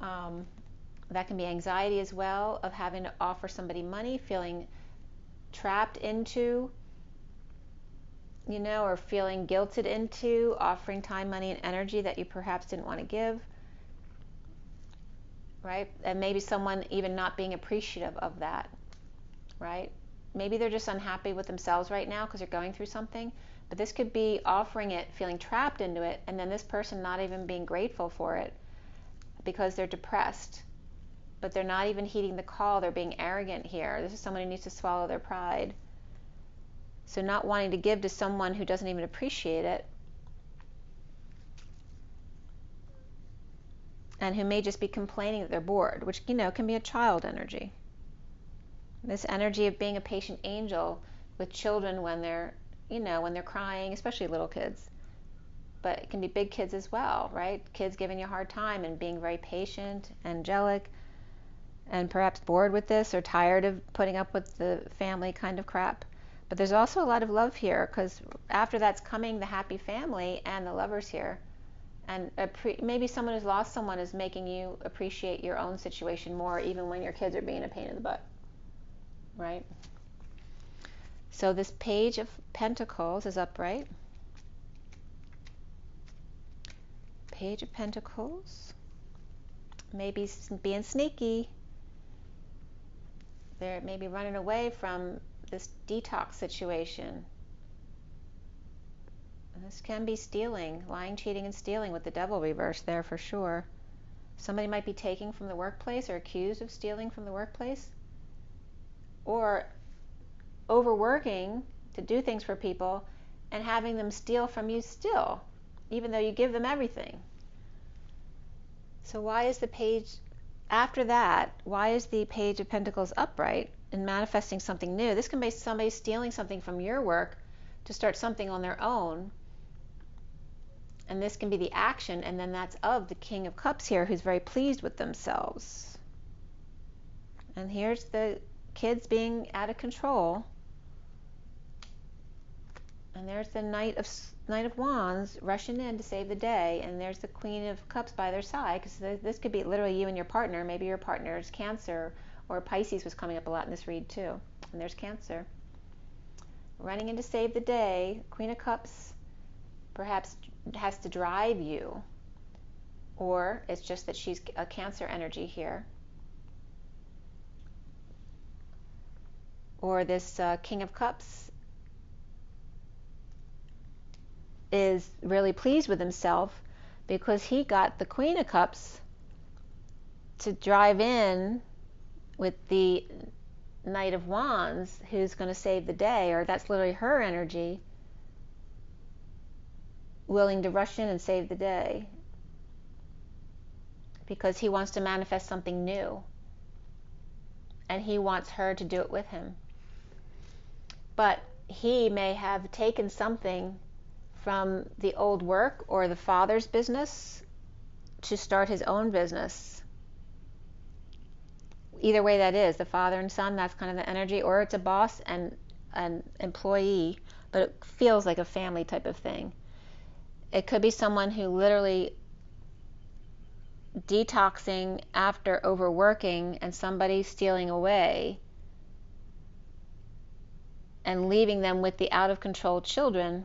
That can be anxiety as well, of having to offer somebody money, feeling trapped into, or feeling guilted into offering time, money, and energy that you perhaps didn't want to give, right? And maybe someone even not being appreciative of that, right? Maybe they're just unhappy with themselves right now because they're going through something, but this could be offering it, feeling trapped into it, and then this person not even being grateful for it because they're depressed, but they're not even heeding the call. They're being arrogant here. This is someone who needs to swallow their pride. So not wanting to give to someone who doesn't even appreciate it, and who may just be complaining that they're bored, which, can be a child energy. This energy of being a patient angel with children when they're, when they're crying, especially little kids. But it can be big kids as well, right? Kids giving you a hard time and being very patient, angelic, and perhaps bored with this or tired of putting up with the family kind of crap. But there's also a lot of love here, because after that's coming the happy family and the lovers here. And maybe someone who's lost someone is making you appreciate your own situation more, even when your kids are being a pain in the butt, right? So this Page of Pentacles is upright. Page of Pentacles. Maybe being sneaky. They're maybe running away from this detox situation. This can be stealing, lying, cheating, and stealing with the devil reversed there for sure. Somebody might be taking from the workplace or accused of stealing from the workplace, or overworking to do things for people and having them steal from you still, even though you give them everything. So why is the page, after that, why is the Page of Pentacles upright and manifesting something new? This can be somebody stealing something from your work to start something on their own. And this can be the action, and then that's of the King of Cups here, who's very pleased with themselves. And here's the kids being out of control. And there's the Knight of Wands rushing in to save the day, and there's the Queen of Cups by their side, because this could be literally you and your partner. Maybe your partner is Cancer, or Pisces was coming up a lot in this read too. And there's Cancer. Running in to save the day. Queen of Cups perhaps has to drive you, or it's just that she's a Cancer energy here. Or this King of Cups is really pleased with himself because he got the Queen of Cups to drive in with the Knight of Wands, who's going to save the day, or that's literally her energy, willing to rush in and save the day because he wants to manifest something new and he wants her to do it with him. But he may have taken something from the old work or the father's business to start his own business. Either way that is, the father and son, that's kind of the energy, or it's a boss and an employee, but it feels like a family type of thing. It could be someone who literally detoxing after overworking and somebody stealing away and leaving them with the out of control children,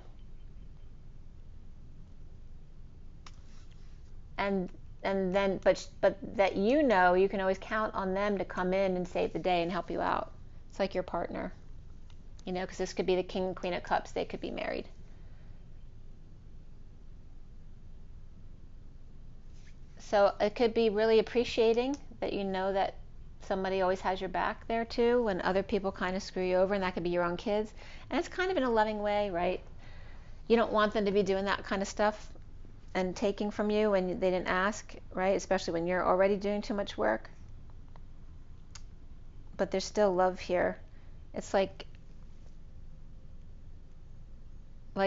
and then but that you can always count on them to come in and save the day and help you out. It's like your partner, because this could be the King and Queen of Cups. They could be married. So it could be really appreciating that that somebody always has your back there too when other people kind of screw you over, and that could be your own kids. And it's kind of in a loving way, right? You don't want them to be doing that kind of stuff and taking from you when they didn't ask, right? Especially when you're already doing too much work. But there's still love here. It's like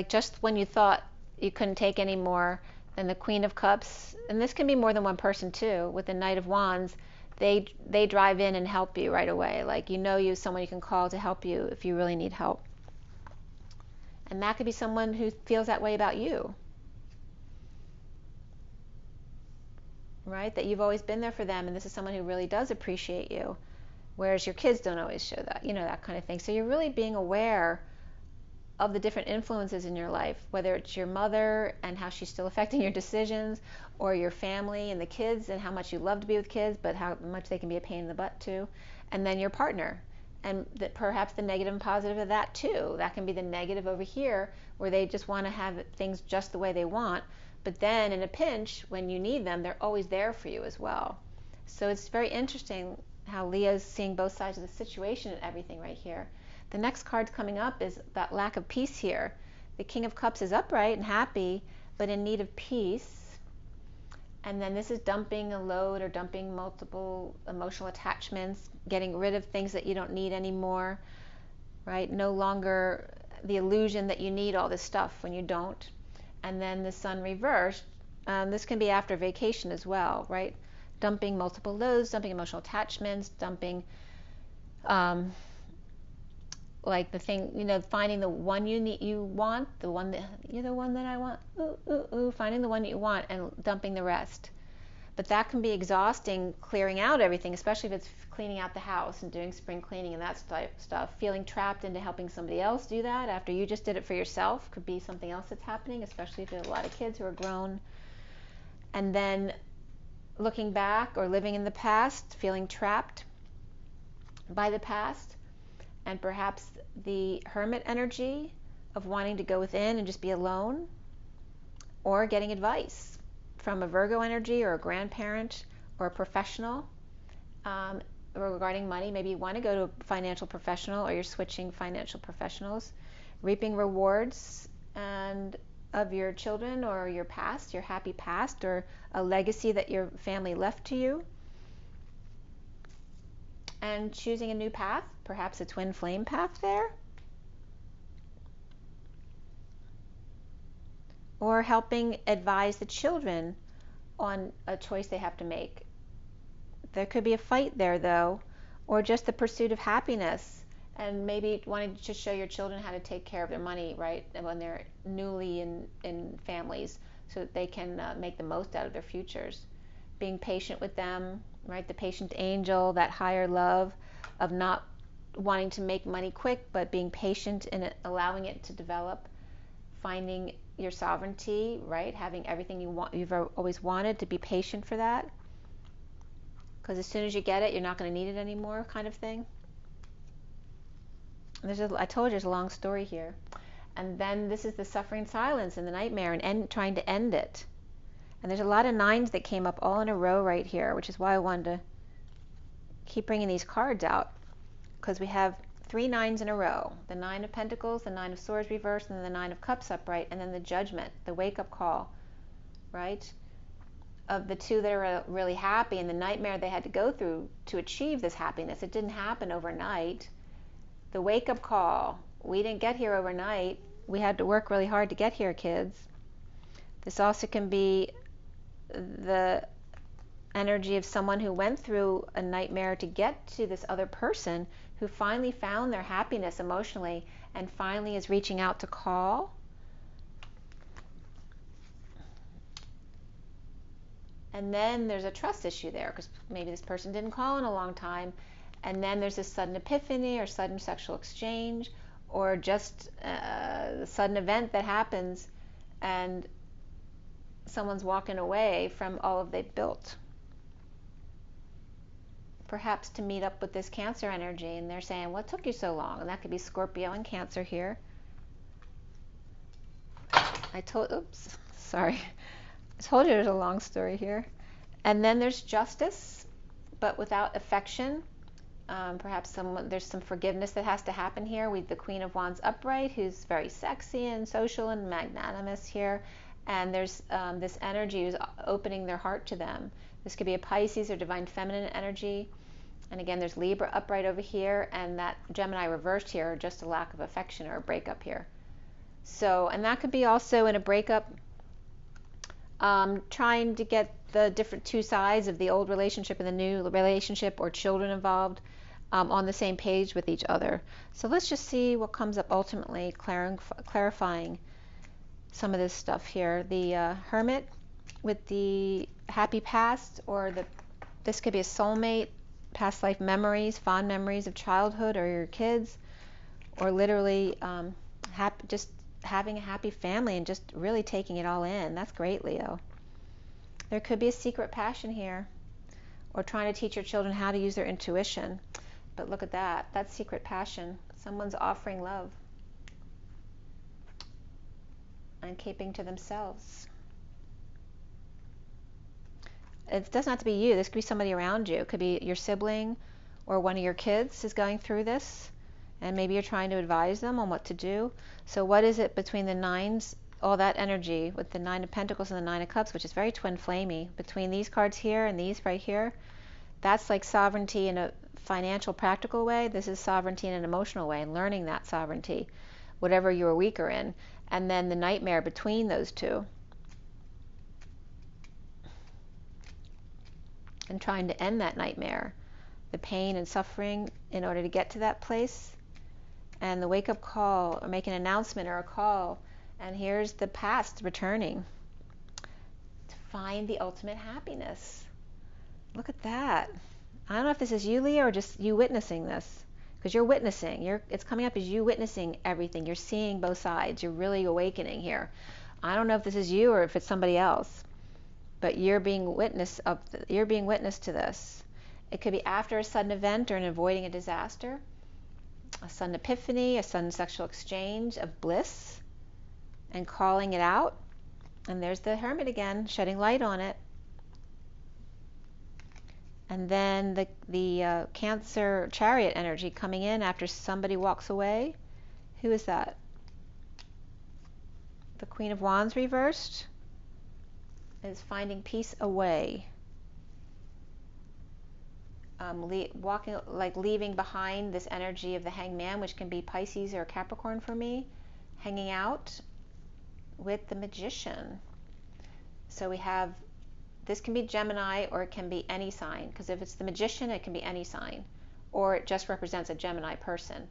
just when you thought you couldn't take any more, then the Queen of Cups, and this can be more than one person too, with the Knight of Wands, they drive in and help you right away. Like, someone you can call to help you if you really need help. And that could be someone who feels that way about you, right? That you've always been there for them, and this is someone who really does appreciate you, whereas your kids don't always show that, that kind of thing. So you're really being aware of the different influences in your life, whether it's your mother and how she's still affecting your decisions, or your family and the kids and how much you love to be with kids, but how much they can be a pain in the butt too, and then your partner, and perhaps the negative and positive of that too. That can be the negative over here, where they just want to have things just the way they want, but then in a pinch, when you need them, they're always there for you as well. So it's very interesting how Leah's seeing both sides of the situation and everything right here. The next card coming up is about lack of peace here. The King of Cups is upright and happy, but in need of peace. And then this is dumping a load or dumping multiple emotional attachments, getting rid of things that you don't need anymore, right? No longer the illusion that you need all this stuff when you don't. And then the Sun reversed. This can be after vacation as well, right? Dumping multiple loads, dumping emotional attachments, dumping like the thing, finding the one you want, the one that you're the one that I want, finding the one that you want and dumping the rest. But that can be exhausting, clearing out everything, especially if it's cleaning out the house and doing spring cleaning and that type of stuff. Feeling trapped into helping somebody else do that after you just did it for yourself could be something else that's happening, especially if you have a lot of kids who are grown. And then looking back or living in the past, feeling trapped by the past, and perhaps the Hermit energy of wanting to go within and just be alone, or getting advice from a Virgo energy or a grandparent or a professional regarding money. Maybe you want to go to a financial professional, or you're switching financial professionals. Reaping rewards and of your children or your past, your happy past, or a legacy that your family left to you. And choosing a new path, perhaps a twin flame path there. Or helping advise the children on a choice they have to make. There could be a fight there though, or just the pursuit of happiness, and maybe wanting to show your children how to take care of their money, right, when they're newly in families, so that they can make the most out of their futures. Being patient with them, right, the patient angel, that higher love of not wanting to make money quick, but being patient in it, allowing it to develop. Finding your sovereignty, right, having everything you've always wanted, to be patient for that, because as soon as you get it, you're not going to need it anymore, kind of thing. I told you there's a long story here. And then this is the suffering silence and the nightmare, and trying to end it. And there's a lot of nines that came up all in a row right here, which is why I wanted to keep bringing these cards out, because we have 3 nines in a row. The 9 of Pentacles, the 9 of Swords reversed, and then the 9 of Cups upright, and then the Judgment, the wake-up call, right? Of the two that are really happy, and the nightmare they had to go through to achieve this happiness. It didn't happen overnight. The wake-up call, we didn't get here overnight. We had to work really hard to get here, kids. This also can be the energy of someone who went through a nightmare to get to this other person, who finally found their happiness emotionally and finally is reaching out to call. And then there's a trust issue there, because maybe this person didn't call in a long time, and then there's a sudden epiphany or sudden sexual exchange, or just a sudden event that happens and someone's walking away from all of they've built. Perhaps to meet up with this Cancer energy, and they're saying, what took you so long? And that could be Scorpio and Cancer here. I told you there's a long story here. And then there's justice, but without affection. Perhaps there's some forgiveness that has to happen here. With the Queen of Wands upright, who's very sexy and social and magnanimous here. And there's this energy who's opening their heart to them. This could be a Pisces or Divine Feminine energy. And again, there's Libra upright over here, and that Gemini reversed here, or just a lack of affection or a breakup here. So, and that could be also in a breakup, trying to get the different two sides of the old relationship and the new relationship, or children involved, on the same page with each other. So let's just see what comes up ultimately, clarifying some of this stuff here. The Hermit with the happy past, or this could be a soulmate, past life memories, fond memories of childhood or your kids, or literally just having a happy family and just really taking it all in. That's great, Leo. There could be a secret passion here, or trying to teach your children how to use their intuition. But look at that. That's secret passion. Someone's offering love and keeping to themselves. It doesn't have to be you. This could be somebody around you. It could be your sibling or one of your kids is going through this, and maybe you're trying to advise them on what to do. So what is it between the nines, all that energy with the Nine of Pentacles and the Nine of Cups, which is very twin flamey, between these cards here and these right here? That's like sovereignty in a financial, practical way. This is sovereignty in an emotional way, and learning that sovereignty, whatever you're weaker in. And then the nightmare between those two, and trying to end that nightmare, the pain and suffering in order to get to that place. And the wake-up call, or make an announcement or a call, and here's the past returning to find the ultimate happiness. Look at that. I don't know if this is you, Leo, or just you witnessing this, because you're witnessing. It's coming up as you witnessing everything. You're seeing both sides. You're really awakening here. I don't know if this is you or if it's somebody else, but you're being witness to this. It could be after a sudden event or in avoiding a disaster, a sudden epiphany, a sudden sexual exchange of bliss, and calling it out. And there's the Hermit again, shedding light on it. And then the Cancer Chariot energy coming in after somebody walks away. Who is that? The Queen of Wands reversed is finding peace away. Walking, like leaving behind this energy of the Hanged Man, which can be Pisces or Capricorn for me, hanging out with the Magician. So we have, this can be Gemini or it can be any sign, because if it's the Magician, it can be any sign, or it just represents a Gemini person.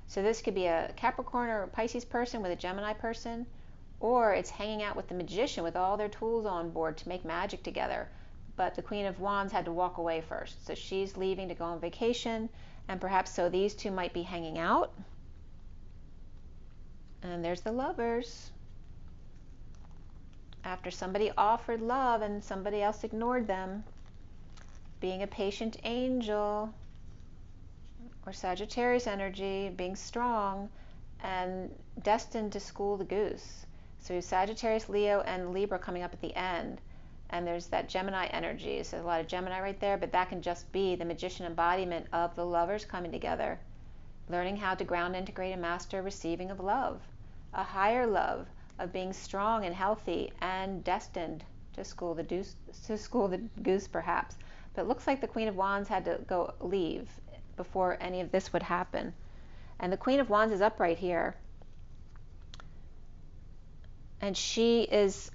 So this could be a Capricorn or a Pisces person with a Gemini person, or it's hanging out with the Magician with all their tools on board to make magic together. But the Queen of Wands had to walk away first, so she's leaving to go on vacation, and perhaps so these two might be hanging out. And there's the Lovers. After somebody offered love and somebody else ignored them, being a patient angel, or Sagittarius energy, being strong and destined to school the goose. So Sagittarius, Leo, and Libra coming up at the end. And there's that Gemini energy. So a lot of Gemini right there, but that can just be the Magician embodiment of the Lovers coming together, learning how to ground, integrate, and master receiving of love, a higher love of being strong and healthy and destined to school the goose, perhaps. But it looks like the Queen of Wands had to leave before any of this would happen. And the Queen of Wands is upright here, and she's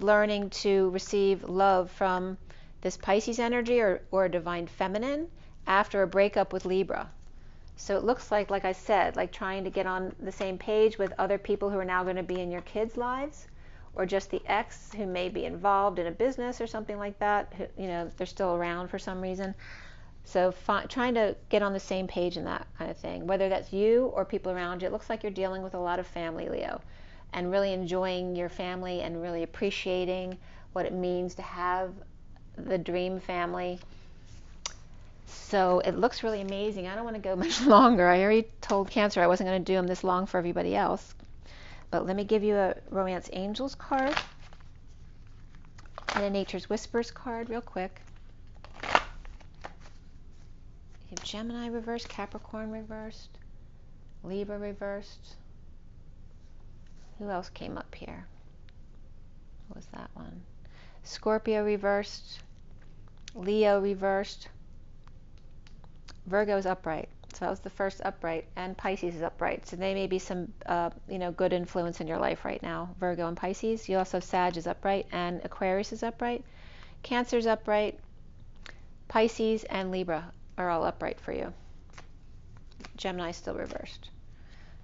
learning to receive love from this Pisces energy or a divine feminine after a breakup with Libra. So it looks like I said, like trying to get on the same page with other people who are now going to be in your kids' lives, or just the ex who may be involved in a business or something like that. You know, they're still around for some reason. So trying to get on the same page in that kind of thing, whether that's you or people around you. It looks like you're dealing with a lot of family, Leo, and really enjoying your family and really appreciating what it means to have the dream family. So it looks really amazing. I don't want to go much longer. I already told Cancer I wasn't going to do them this long for everybody else. But let me give you a Romance Angels card and a Nature's Whispers card real quick. You have Gemini reversed, Capricorn reversed, Libra reversed. Who else came up here? What was that one? Scorpio reversed, Leo reversed, Virgo is upright. So that was the first upright, and Pisces is upright. So they may be some, good influence in your life right now. Virgo and Pisces. You also have Sag is upright, and Aquarius is upright. Cancer is upright. Pisces and Libra are all upright for you. Gemini still reversed.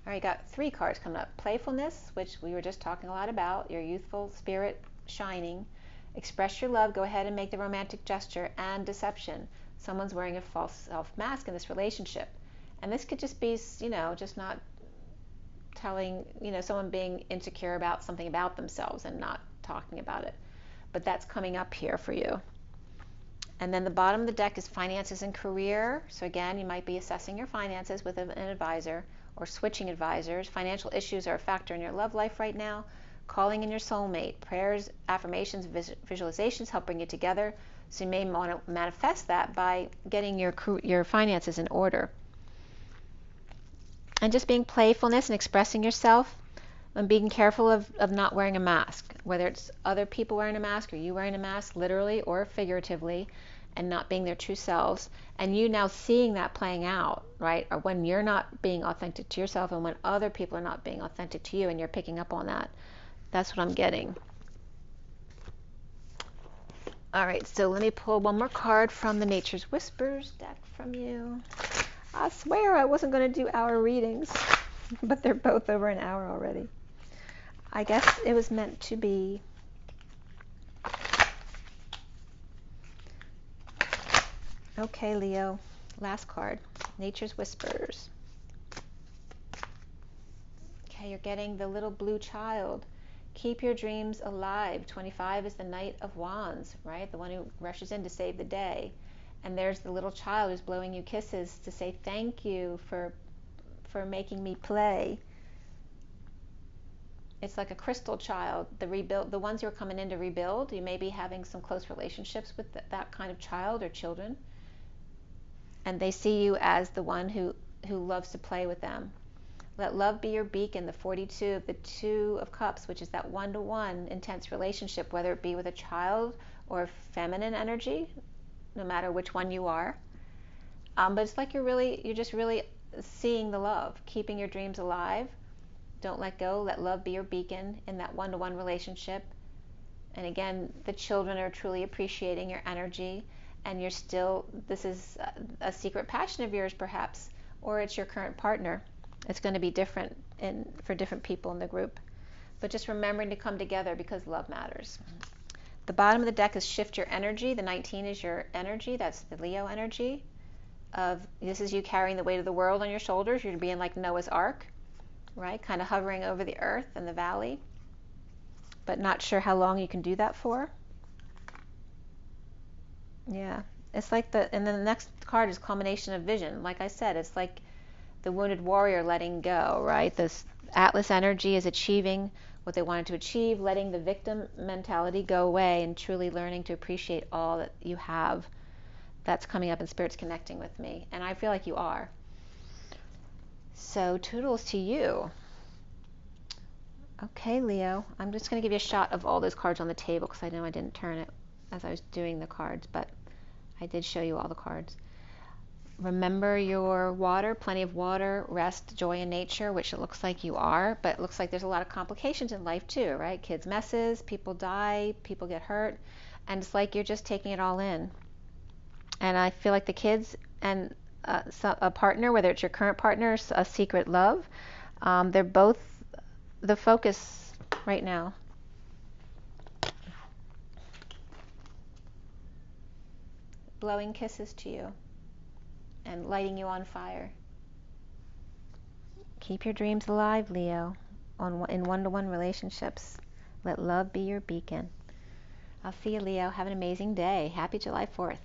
All right, got 3 cards coming up. Playfulness, which we were just talking a lot about, your youthful spirit shining. Express your love, go ahead and make the romantic gesture. And deception, someone's wearing a false self mask in this relationship. And this could just be, you know, just not telling, you know, someone being insecure about something about themselves and not talking about it. But that's coming up here for you. And then the bottom of the deck is finances and career. So again, you might be assessing your finances with an advisor or switching advisors. Financial issues are a factor in your love life right now. Calling in your soulmate. Prayers, affirmations, visualizations help bring you together. So you may want to manifest that by getting your finances in order. And just being playfulness and expressing yourself and being careful of not wearing a mask, whether it's other people wearing a mask or you wearing a mask, literally or figuratively, and not being their true selves. And you now seeing that playing out, right? Or when you're not being authentic to yourself and when other people are not being authentic to you and you're picking up on that. That's what I'm getting. All right, so let me pull one more card from the Nature's Whispers deck from you. I swear I wasn't going to do hour readings, but they're both over an hour already. I guess it was meant to be. Okay, Leo, last card, Nature's Whispers. Okay, you're getting the little blue child. Keep your dreams alive. 25 is the Knight of Wands, right? The one who rushes in to save the day. And there's the little child who's blowing you kisses to say thank you for making me play. It's like a crystal child. The ones who are coming in to rebuild, you may be having some close relationships with that kind of child or children. And they see you as the one who loves to play with them. Let love be your beacon, the 42 of the 2 of Cups, which is that one-to-one intense relationship, whether it be with a child or feminine energy, no matter which one you are. But it's like you're just really seeing the love, keeping your dreams alive. Don't let go. Let love be your beacon in that one-to-one relationship. And again, the children are truly appreciating your energy, and this is a secret passion of yours perhaps, or it's your current partner. It's going to be different for different people in the group. But just remembering to come together because love matters. The bottom of the deck is shift your energy. The 19 is your energy. That's the Leo energy. This is you carrying the weight of the world on your shoulders. You're being like Noah's Ark, right? Kind of hovering over the earth and the valley, but not sure how long you can do that for. Yeah, it's like and then the next card is culmination of vision. Like I said, it's like the wounded warrior letting go, right? This Atlas energy is achieving what they wanted to achieve, letting the victim mentality go away and truly learning to appreciate all that you have. That's coming up in Spirit's connecting with me, and I feel like you are. So toodles to you. Okay, Leo, I'm just going to give you a shot of all those cards on the table because I know I didn't turn it as I was doing the cards, but I did show you all the cards. Remember your water, plenty of water, rest, joy in nature, which it looks like you are, but it looks like there's a lot of complications in life too, right? Kids' messes, people die, people get hurt, and it's like you're just taking it all in. And I feel like the kids and a partner, whether it's your current partner, a secret love, they're both the focus right now. Blowing kisses to you and lighting you on fire. Keep your dreams alive, Leo, in one-to-one relationships. Let love be your beacon. I'll see you, Leo. Have an amazing day. Happy July 4th.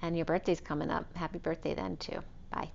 And your birthday's coming up. Happy birthday then, too. Bye.